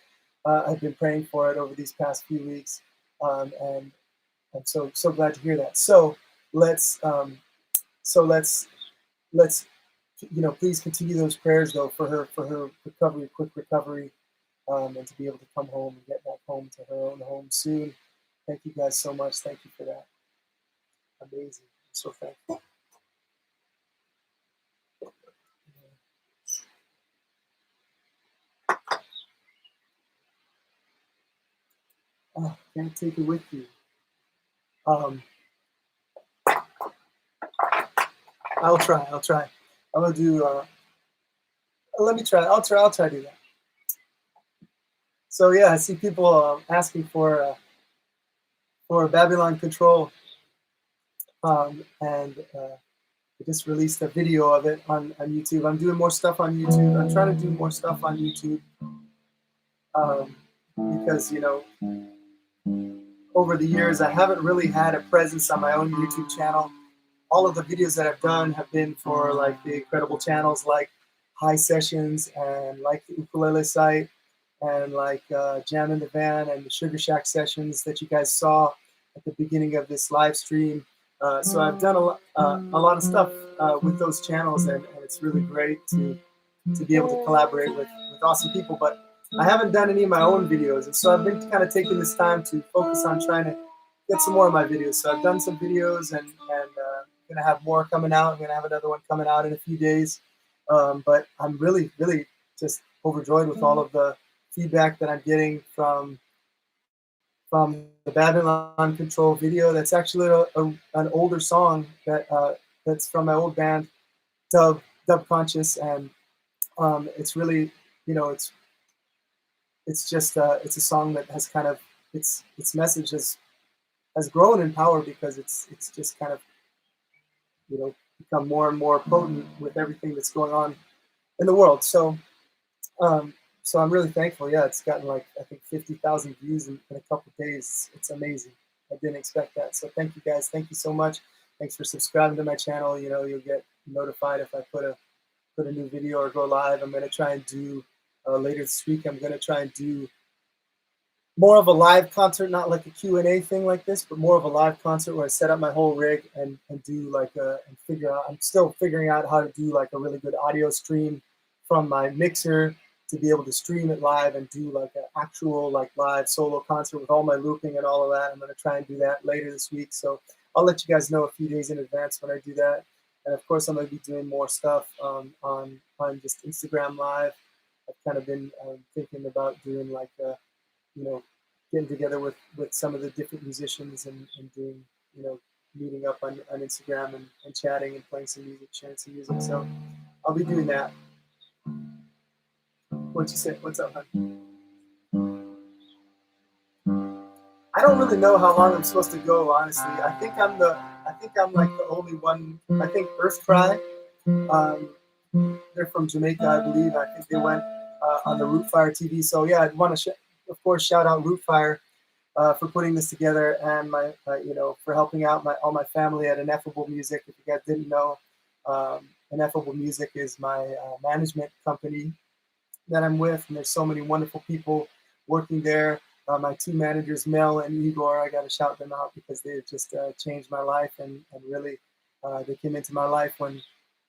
I've been praying for it over these past few weeks, and I'm so glad to hear that. So let's please continue those prayers though for her recovery, quick recovery, and to be able to come home and get back home to her own home soon. Thank you guys so much. Thank you for that. Amazing. I'm so thankful. Oh, can't take it with you. I'll try. I'm gonna do. Let me try. I'll try to do that. So yeah, I see people asking for Babylon Control, and I just released a video of it on YouTube. I'm doing more stuff on YouTube. I'm trying to do more stuff on YouTube because over the years I haven't really had a presence on my own YouTube channel. All of the videos that I've done have been for like the incredible channels like High Sessions and like the Ukulele Site and like Jam in the Van and the SUGARSHACK sessions that you guys saw at the beginning of this live stream. So I've done a lot of stuff with those channels, and it's really great to be able to collaborate with awesome people. But I haven't done any of my own videos, and so I've been kind of taking this time to focus on trying to get some more of my videos. So I've done some videos, and I'm gonna have more coming out. I'm gonna have another one coming out in a few days. But I'm really, really just overjoyed with all of the feedback that I'm getting from the Babylon Control video. That's actually an older song that's from my old band, Dub Conscious, and it's really, it's just it's a song that has kind of its message has grown in power because it's just kind of become more and more potent with everything that's going on in the world. So so I'm really thankful. Yeah, it's gotten like I think 50,000 views in a couple of days. It's amazing. I didn't expect that. So thank you guys. Thank you so much. Thanks for subscribing to my channel. You'll get notified if I put a new video or go live. I'm gonna try and do later this week. I'm gonna try and do more of a live concert, not like a Q&A thing like this, but more of a live concert where I set up my whole rig and do like and figure out. I'm still figuring out how to do like a really good audio stream from my mixer to be able to stream it live and do like an actual like live solo concert with all my looping and all of that. I'm going to try and do that later this week. So I'll let you guys know a few days in advance when I do that. And of course, I'm going to be doing more stuff on just Instagram Live. I've kind of been thinking about doing like, getting together with some of the different musicians and doing, meeting up on Instagram and chatting and playing some music, sharing some music. So I'll be doing that. What'd you say? What's up, hon? I don't really know how long I'm supposed to go, honestly. I think I'm like the only one. I think Earthcry, they're from Jamaica, I believe. I think they went on the Rootfire TV. So yeah, I'd want to, of course, shout out Rootfire for putting this together, and my, for helping out all my family at Ineffable Music. If you guys didn't know, Ineffable Music is my management company that I'm with, and there's so many wonderful people working there. My two managers, Mel and Igor, I got to shout them out because they just changed my life, and really they came into my life when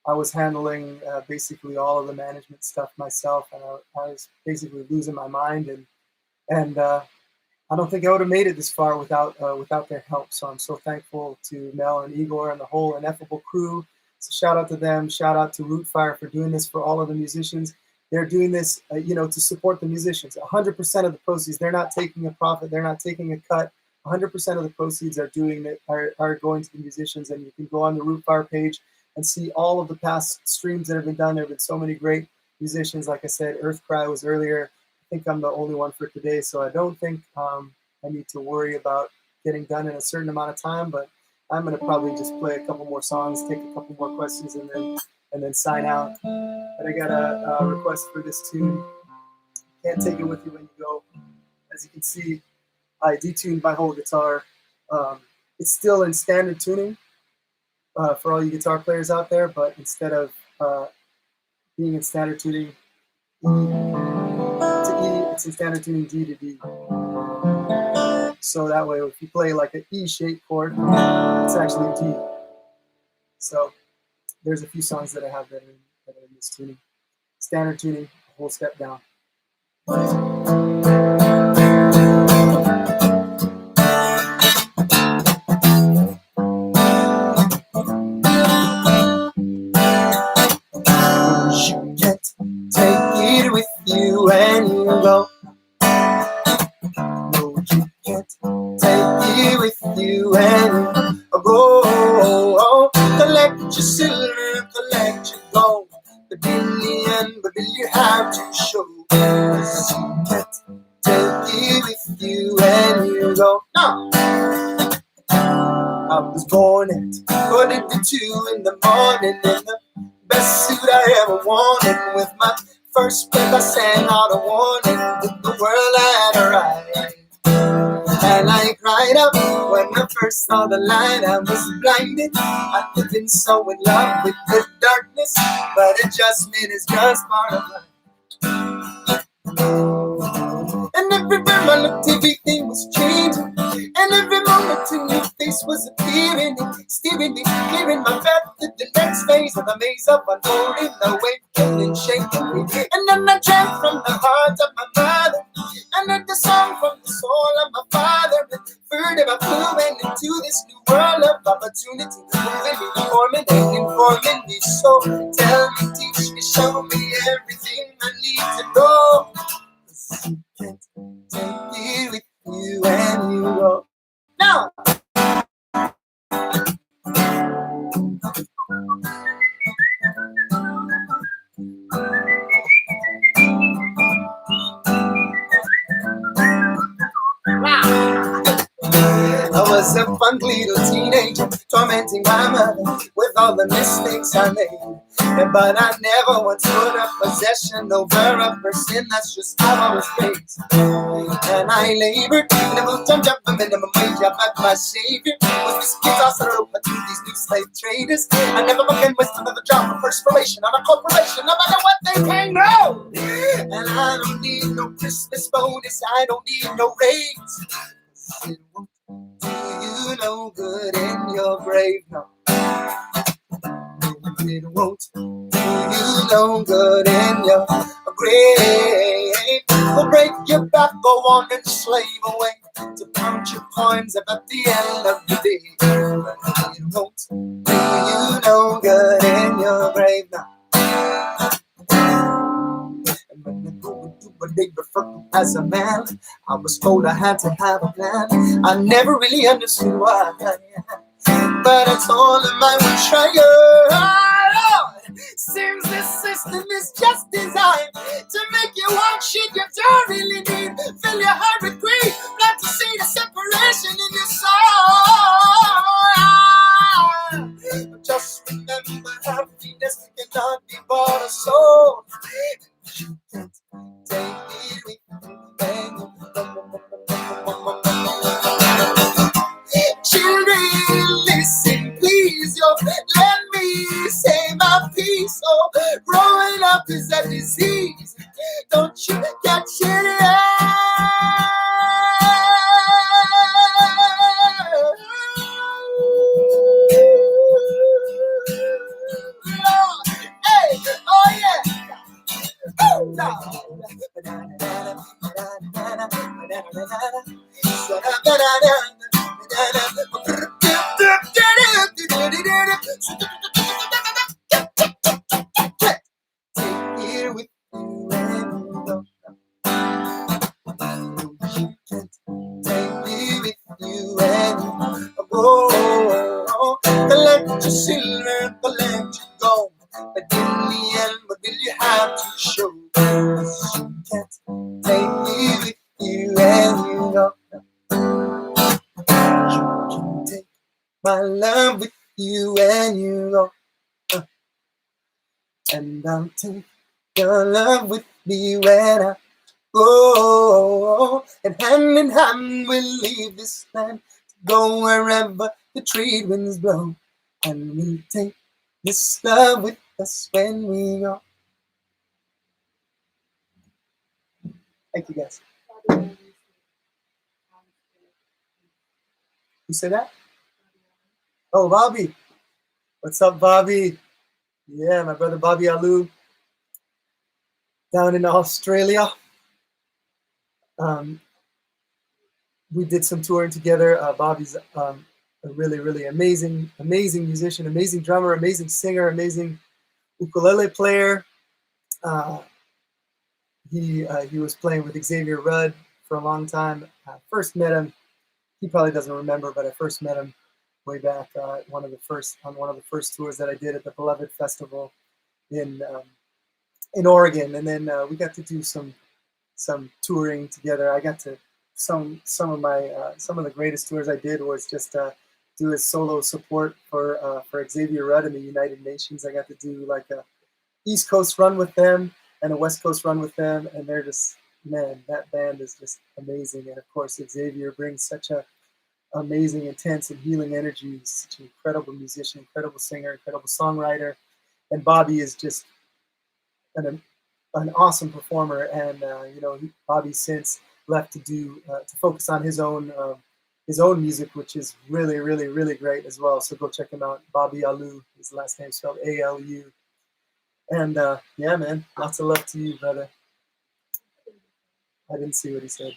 I was handling basically all of the management stuff myself, and I was basically losing my mind, and I don't think I would have made it this far without their help. So I'm so thankful to Mel and Igor and the whole Ineffable crew. So shout out to them. Shout out to Rootfire for doing this for all of the musicians. They're doing this, to support the musicians. 100% of the proceeds, they're not taking a profit. They're not taking a cut. 100% of the proceeds are going to the musicians. And you can go on the Rootfire page and see all of the past streams that have been done. There have been so many great musicians. Like I said, Earthcry was earlier. I think I'm the only one for today. So I don't think I need to worry about getting done in a certain amount of time. But I'm going to probably just play a couple more songs, take a couple more questions, and then sign out. But I got a request for this tune. Can't take it with you when you go. As you can see, I detuned my whole guitar. It's still in standard tuning for all you guitar players out there, but instead of being in standard tuning E to E, it's in standard tuning D to D. So that way, if you play like an E shaped chord, it's actually D. So there's a few songs that I have that are in this tuning. Standard tuning, a whole step down. You can't take it with you when you go. No, you can't take it with you when you go. Collect your silver, collect your gold. But in the end, what will you have to show? 'Cause you can't take it with you when you go. No! I was born at 2 in the morning in the best suit I ever wanted. With my first breath I sang out a warning with the world I had arrived. And I cried out when I first saw the light. I was blinded. I've been so in love with the darkness, but adjustment is just part of life. And everywhere I looked, everything was changing. And every moment a new face was appearing, steering me, clearing my path to the next phase of the maze of unfolding, the wave killing, shaking me. And then I drank from the heart of my mother, and heard the song from the soul of my father. And further I flew into this new world of opportunity, moving me, forming and informing me. So tell me, teach me, show me everything I need to know. You can't take it with you when you go. Now! I was a fun little teenager, tormenting my mother with all the mistakes I made. But I never once put up possession over a person. That's just how I was raised. And I labored in a full-time job, a minimum wage job, but my savior was biscuits I served over to these new slave traders. I never began with another job of perspiration on a corporation, no matter what they pay now. And I don't need no Christmas bonus, I don't need no raise. It won't do you no good in your grave, no. It won't do you no good in your grave. Will break your back, go on and slave away to count your coins up at the end of the day. It won't do you no good in your grave, now. And when I go into a day referred as a man, I was told I had to have a plan. I never really understood why, but it's all in my wish seems this system is just designed to make you want shit you don't really need. Fill your heart with greed, plant the seed of separation. cannot be bought or sold. You can't take me with you. Children, listen, please, yo, let me say my piece. Oh, growing up is a disease. Don't you catch it Hey, oh yeah. Oh, take it with you and go. You can't take me with you and go. Collect your silver, collect your gold. But in the end, what will you have to show? 'Cause you can't take me with you and you go. You can take my love with you and you go. And I'll take your love with me when I go. And hand in hand we'll leave this land to go wherever the trade winds blow. And we'll take this love with us when we go. Thank you guys. Who said that? Oh, Bobby. What's up, Bobby? Yeah, my brother Bobby Alou down in Australia. We did some touring together. Bobby's a really, really amazing musician, amazing drummer, amazing singer, amazing ukulele player. He was playing with Xavier Rudd for a long time. I first met him. He probably doesn't remember, but I first met him way back on one of the first tours that I did at the Beloved Festival in Oregon, and then we got to do some touring together. I got to some of the greatest tours I did was just do a solo support for Xavier Rudd in the United Nations. I got to do like a East Coast run with them and a West Coast run with them, and they're just, man, that band is just amazing. And of course, Xavier brings such a amazing, intense, and healing energy. He's such an incredible musician, incredible singer, incredible songwriter, and Bobby is just an awesome performer. And Bobby since left to focus on his own music, which is really, really, really great as well. So go check him out. Bobby Alou, his last name spelled ALU. And yeah, man, lots of love to you, brother. I didn't see what he said.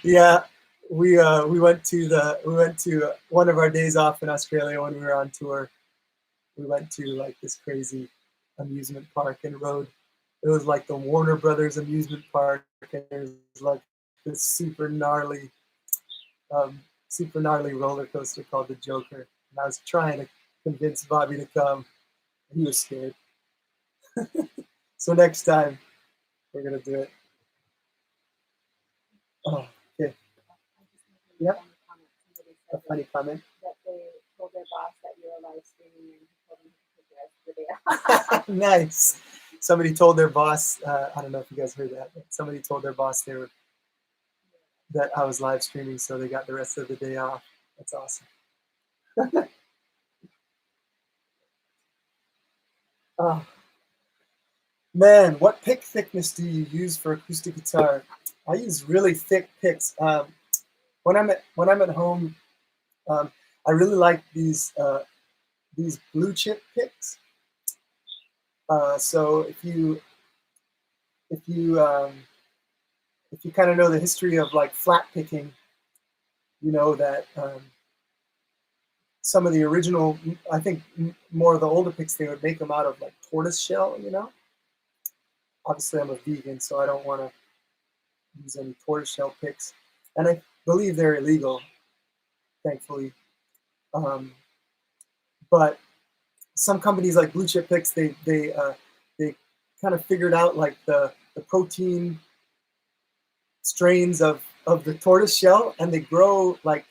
Yeah, we went to one of our days off in Australia when we were on tour. We went to like this crazy amusement park and rode. It was like the Warner Brothers amusement park, and there was like this super gnarly roller coaster called the Joker. And I was trying to convince Bobby to come. He was scared. So next time we're gonna do it. Oh, okay. Yep. A funny comment. That they told their boss that you were live streaming and he told them to take the rest of the day. Nice. Somebody told their boss, I don't know if you guys heard that, but somebody told their boss that I was live streaming, so they got the rest of the day off. That's awesome. Oh. Man, what pick thickness do you use for acoustic guitar? I use really thick picks. When I'm at home, I really like these blue chip picks. So if you kind of know the history of like flat picking, you know that some of the original, I think more of the older picks, they would make them out of like tortoise shell, you know. Obviously, I'm a vegan, so I don't want to use any tortoiseshell picks, and I believe they're illegal, thankfully. But some companies like Blue Chip Picks, they kind of figured out like the protein strains of the tortoiseshell, and they grow like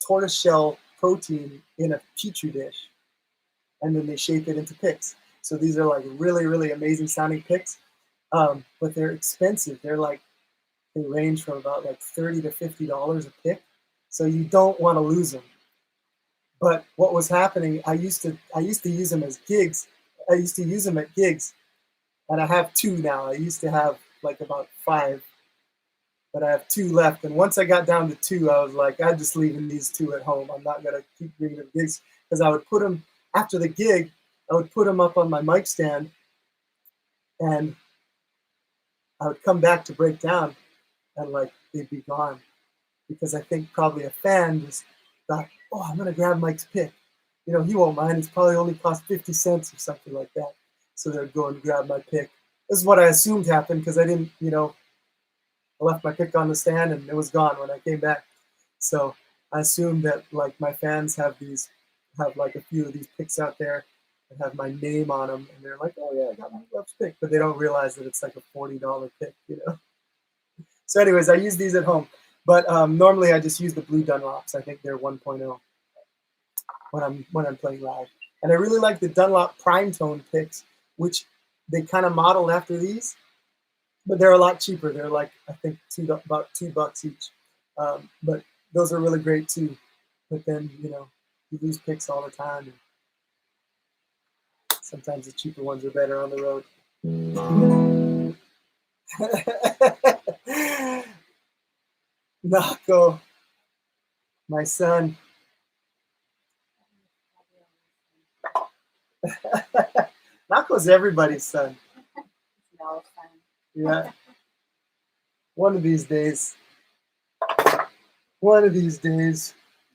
tortoiseshell protein in a petri dish, and then they shape it into picks. So these are like really, really amazing sounding picks, but they're expensive. They're like, they range from about like $30 to $50 a pick. So you don't want to lose them. But what was happening, I used to use them as gigs. I used to use them at gigs, and I have 2 now. I used to have like about 5, but I have 2 left. And once I got down to 2, I was like, I'm just leaving these 2 at home. I'm not gonna keep bringing them gigs, because I would put them after the gig. I would put them up on my mic stand, and I would come back to break down, and like they'd be gone, because I think probably a fan just thought, oh, I'm gonna grab Mike's pick. You know, he won't mind. It's probably only cost 50 cents or something like that. So they'd go and grab my pick. This is what I assumed happened, because I didn't, you know, I left my pick on the stand and it was gone when I came back. So I assumed that like my fans have like a few of these picks out there that have my name on them, and they're like, oh yeah, I got my Love's pick, but they don't realize that it's like a $40 pick, you know. So anyways, I use these at home, but normally I just use the blue Dunlops. I think they're 1.0 when I'm playing live. And I really like the Dunlop Prime Tone picks, which they kind of modeled after these, but they're a lot cheaper. They're like, I think about $2 each. But those are really great too. But then, you know, you lose picks all the time, and sometimes the cheaper ones are better on the road. Nako, my son. Nako's everybody's son. No fun. Yeah. One of these days,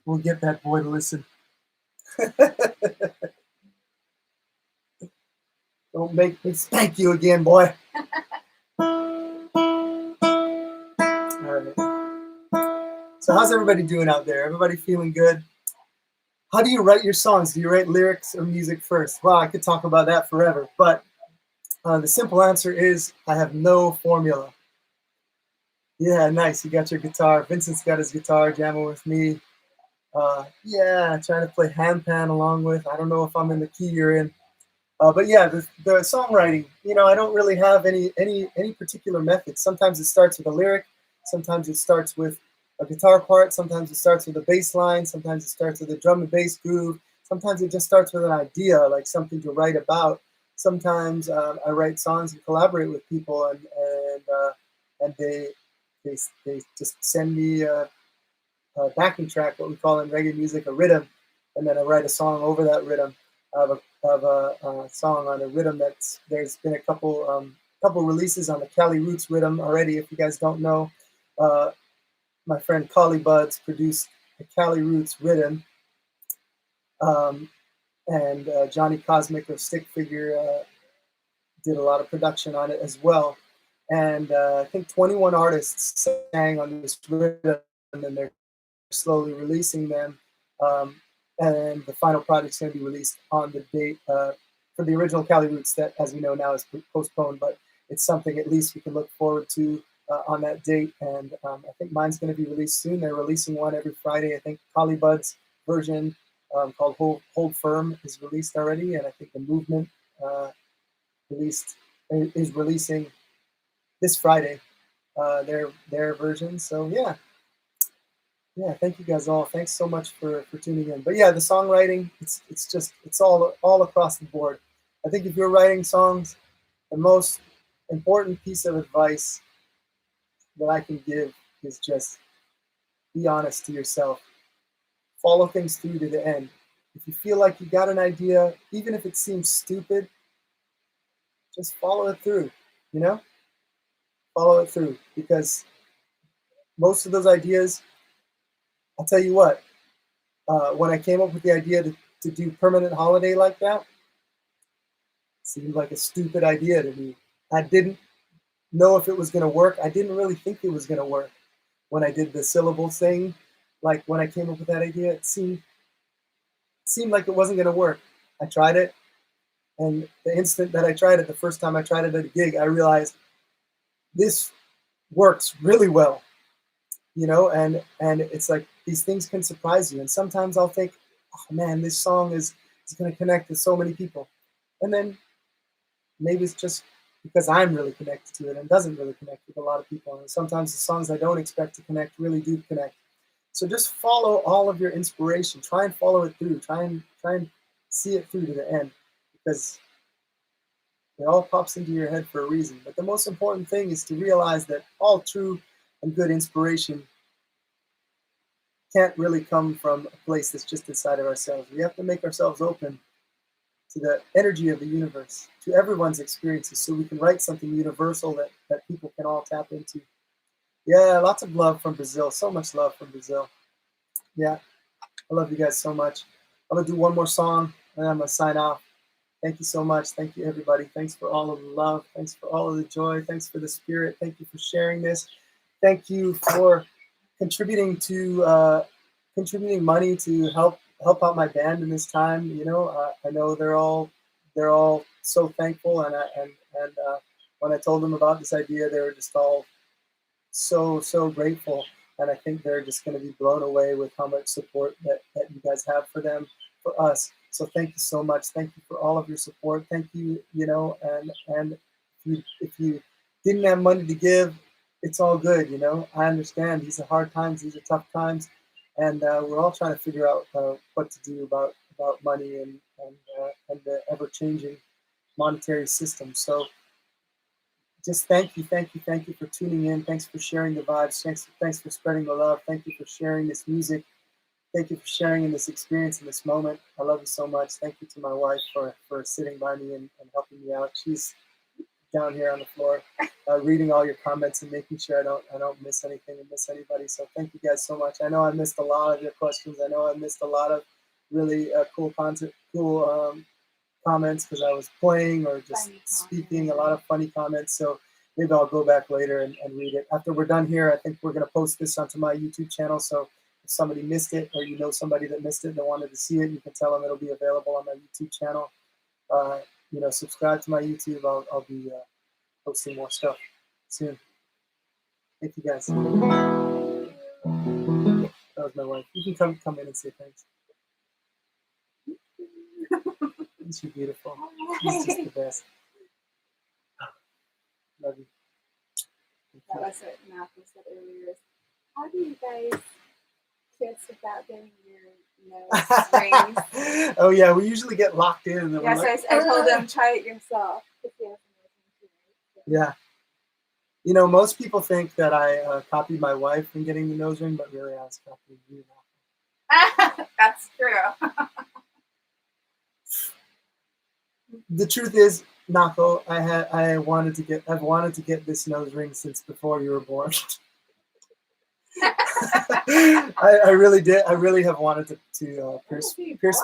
we'll get that boy to listen. Don't make me spank you again, boy. All right. So how's everybody doing out there? Everybody feeling good? How do you write your songs? Do you write lyrics or music first? Well, I could talk about that forever, but the simple answer is I have no formula. Yeah, nice. You got your guitar. Vincent's got his guitar jamming with me. Yeah, trying to play handpan along with. I don't know if I'm in the key you're in. But yeah, the songwriting, you know, I don't really have any particular method. Sometimes it starts with a lyric. Sometimes it starts with a guitar part. Sometimes it starts with a bass line. Sometimes it starts with a drum and bass groove. Sometimes it just starts with an idea, like something to write about. Sometimes I write songs and collaborate with people, and they just send me a backing track, what we call in reggae music a rhythm, and then I write a song over that rhythm of a song on a rhythm there's been a couple releases on the Cali Roots rhythm already. If you guys don't know, my friend Collie Buds produced the Cali Roots rhythm, and Johnny Cosmic of Stick Figure did a lot of production on it as well. And I think 21 artists sang on this rhythm, and they're slowly releasing them. And the final project's going to be released on the date for the original Cali Roots that, as we know now, is postponed, but it's something at least we can look forward to on that date. And I think mine's going to be released soon. They're releasing one every Friday. I think Collie Bud's version called Hold Firm is released already, and I think the Movement is releasing this Friday their version. So yeah, thank you guys all. Thanks so much for tuning in. But yeah, the songwriting, it's all across the board. I think if you're writing songs, the most important piece of advice that I can give is just be honest to yourself. Follow things through to the end. If you feel like you got an idea, even if it seems stupid, just follow it through, you know? Follow it through, because most of those ideas, I'll tell you what, when I came up with the idea to do Permanent Holiday like that, it seemed like a stupid idea to me. I didn't know if it was going to work. I didn't really think it was going to work. When I did the syllable thing, like when I came up with that idea, it seemed like it wasn't going to work. I tried it, and the instant that I tried it, the first time I tried it at a gig, I realized this works really well, you know, and it's like these things can surprise you. And sometimes I'll think, oh man, this song is going to connect with so many people. And then maybe it's just because I'm really connected to it and doesn't really connect with a lot of people. And sometimes the songs I don't expect to connect really do connect. So just follow all of your inspiration. Try and follow it through. Try and see it through to the end, because it all pops into your head for a reason. But the most important thing is to realize that all true and good inspiration can't really come from a place that's just inside of ourselves. We have to make ourselves open to the energy of the universe, to everyone's experiences, so we can write something universal that people can all tap into. Yeah, lots of love from Brazil. So much love from Brazil. Yeah, I love you guys so much. I'm going to do one more song, and I'm going to sign off. Thank you so much. Thank you, everybody. Thanks for all of the love. Thanks for all of the joy. Thanks for the spirit. Thank you for sharing this. Thank you for contributing money to help out my band in this time. You know, I know they're all so thankful, and when I told them about this idea, they were just all so grateful, and I think they're just going to be blown away with how much support that you guys have for them, for us. So thank you so much. Thank you for all of your support. Thank you, you know, and if you didn't have money to give, it's all good, you know. I understand these are hard times, these are tough times, and we're all trying to figure out what to do about money and the ever-changing monetary system. So just thank you for tuning in. Thanks for sharing the vibes. Thanks for spreading the love. Thank you for sharing this music. Thank you for sharing in this experience, in this moment. I love you so much. Thank you to my wife for sitting by me and helping me out. She's down here on the floor, reading all your comments and making sure I don't miss anything and miss anybody. So thank you guys so much. I know I missed a lot of your questions. I know I missed a lot of really cool comments because I was playing or just speaking, a lot of funny comments. So maybe I'll go back later and read it. After we're done here, I think we're going to post this onto my YouTube channel. So if somebody missed it, or you know somebody that missed it and they wanted to see it, you can tell them it'll be available on my YouTube channel. You know, subscribe to my YouTube. I'll be posting more stuff soon. Thank you guys. That was my wife. You can come in and say thanks. She's beautiful. She's just the best. Love you. That was what Matthew said earlier. How do you guys kiss without getting your nose rings? Oh yeah, we usually get locked in. And yes, like, I told them try it yourself. Yeah. You know, most people think that I copied my wife in getting the nose ring, but really I was copying you. That's true. The truth is, Nako, I've wanted to get this nose ring since before you were born. I really did. I really have wanted to pierce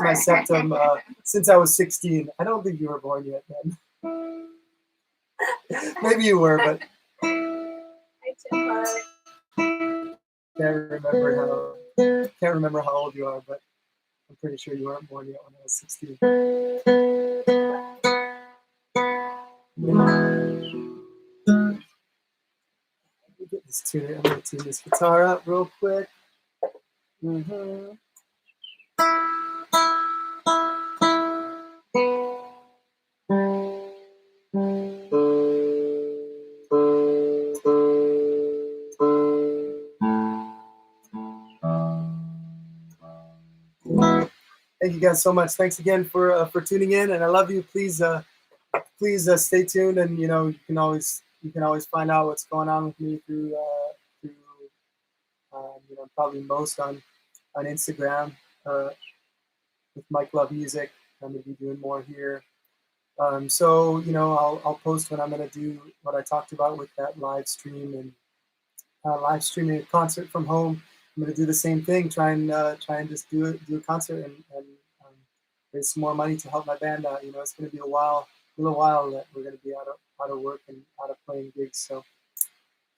my septum since I was 16. I don't think you were born yet then. Maybe you were, but I can't remember how old you are, but I'm pretty sure you weren't born yet when I was 16. Get this tune. I'm gonna tune this guitar up real quick. Thank you guys so much. Thanks again for tuning in, and I love you. Please stay tuned, and you know you can always find out what's going on with me through you know, probably most on Instagram with Mike Love Music. I'm gonna be doing more here. So you know, I'll post when I'm gonna do what I talked about with that live stream and live streaming a concert from home. I'm gonna do the same thing. Try and just do a concert and raise some more money to help my band out. You know, it's gonna be a little while that we're gonna be out of work and out of playing gigs. So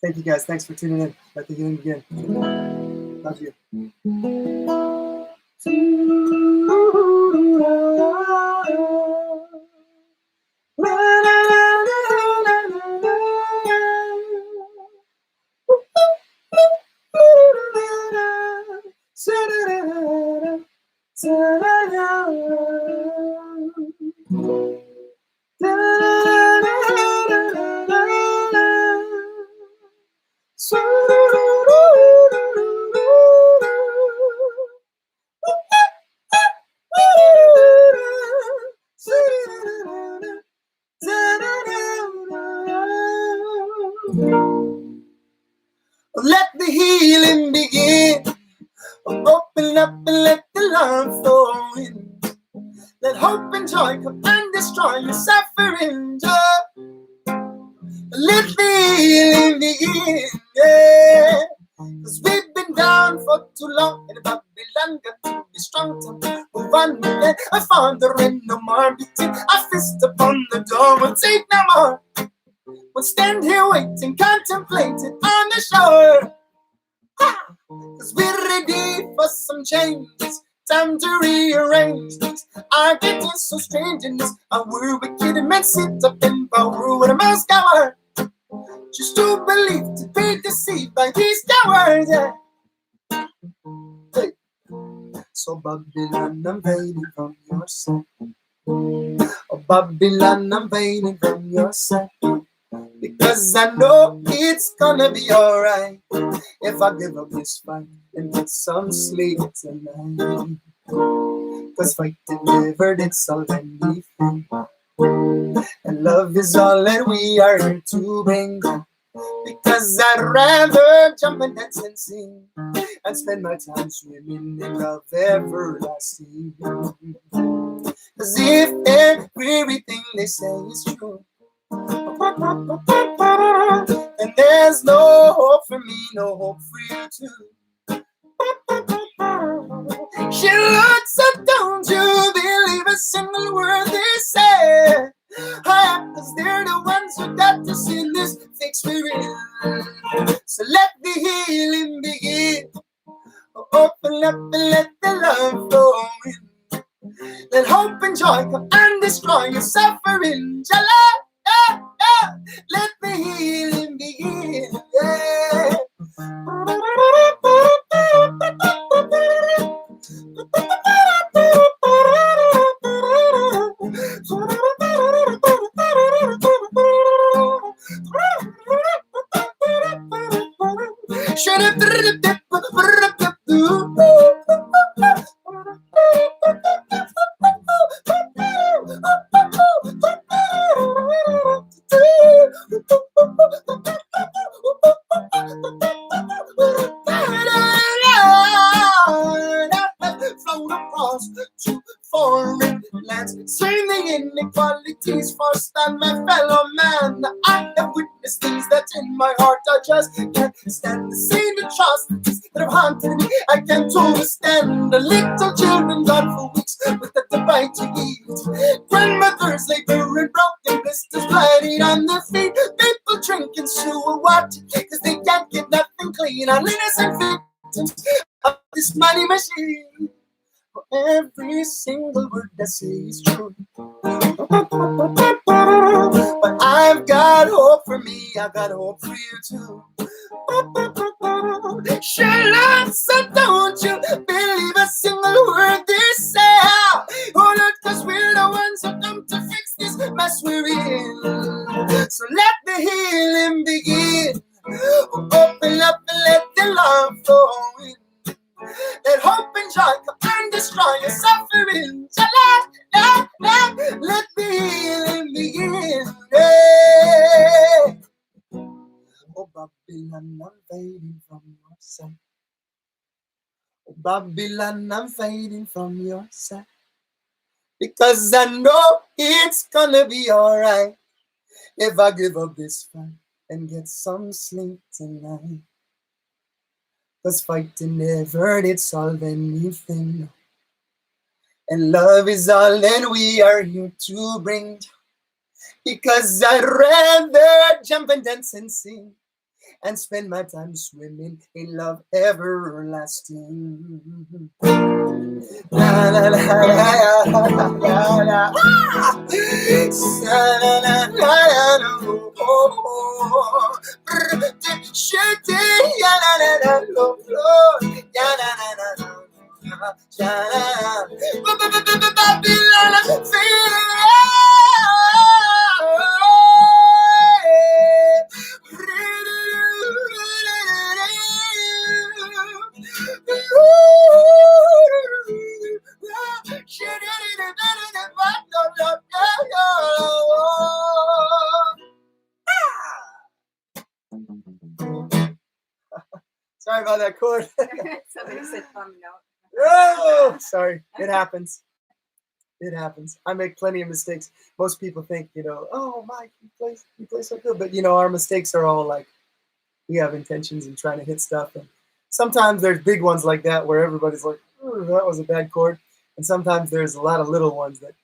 thank you guys. Thanks for tuning in. Let the healing begin. Love you. Let the healing begin. Open up and let the love flow in. Let hope and joy come and destroy your suffering. Let the healing begin. Yeah. Cause we've been down for too long and Babylon got to be strong to move on again. I found there ain't no more beating. I fist upon the door, we'll take no more. We'll stand here waiting, contemplating on the shore. Cause we're ready for some changes. Time to rearrange things. Our getting so strange in this. Our wicked men sit up in power with a mouse cover. Just to believe, to be deceived by these cowards. Yeah. Hey. So Babylon, I'm waiting from your side. Oh Babylon, I'm waiting from your side. Because I know it's gonna be alright if I give up this fight and get some sleep tonight. Cause fighting never did solve anything, and love is all that we are here to bring. Because I'd rather jump and dance and sing and spend my time swimming in love everlasting. Cause if everything they say is true, and there's no hope for me, no hope for you too. She looks up, don't you believe a single word they say. Cause they're the ones who got to see this fix for real. So let the healing begin. Open up and let the love flow in. Let hope and joy come and destroy your suffering. Let the healing begin. Yeah. Float across to foreign lands, seeing the inequalities first on my fellow man. I have witnessed things that in my heart I just can't stand. The same atrocities that have haunted me, I can't understand. The little children gone for weeks with the bite to eat. Grandmothers laboring broken blisters, bloodied on their feet. People drinking sewer water cause they can't get nothing clean. On innocent victims of this money machine. Every single word I say is true. But I've got hope for me, I've got hope for you too. Sherlock, so don't you believe a single word they say. Oh, not cause we're the ones who come to fix this mess we're in. So let the healing begin. Open up and let the love flow in. Let hope and joy come and destroy your suffering. Let the healing begin. Yeah. Oh Babylon, I'm fading from your side. Oh Babylon, I'm fading from your side. Because I know it's gonna be alright if I give up this fight and get some sleep tonight. Cause fighting never did solve anything. And love is all that we are here to bring. Because I'd rather jump and dance and sing and spend my time swimming in love everlasting. La la la la la la la. La la la la la. Oh, shit, ya la la la la. Ya la la la la. about that chord. Somebody said thumb note. Oh, sorry. It happens. It happens. I make plenty of mistakes. Most people think, oh, Mike, you play so good. But, our mistakes are all like, we have intentions in trying to hit stuff. And sometimes there's big ones like that where everybody's like, oh, that was a bad chord. And sometimes there's a lot of little ones that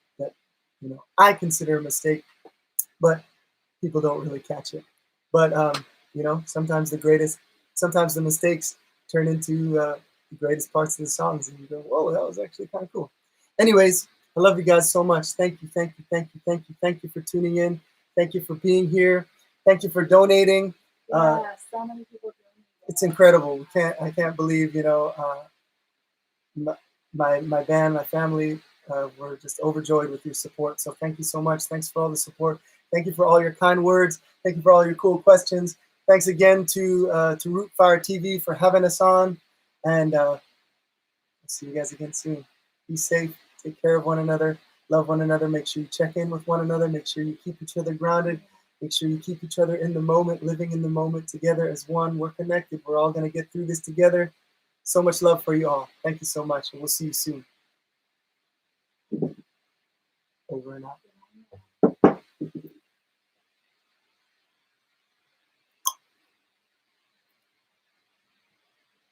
I consider a mistake, but people don't really catch it. But, sometimes the mistakes turn into the greatest parts of the songs. And you go, whoa, that was actually kind of cool. Anyways, I love you guys so much. Thank you for tuning in. Thank you for being here. Thank you for donating. Yeah, so many people doing it. It's incredible. I can't believe, my band, my family, were just overjoyed with your support. So thank you so much. Thanks for all the support. Thank you for all your kind words. Thank you for all your cool questions. Thanks again to Rootfire TV for having us on. And I'll see you guys again soon. Be safe. Take care of one another. Love one another. Make sure you check in with one another. Make sure you keep each other grounded. Make sure you keep each other in the moment, living in the moment together as one. We're connected. We're all going to get through this together. So much love for you all. Thank you so much. And we'll see you soon. Over and out.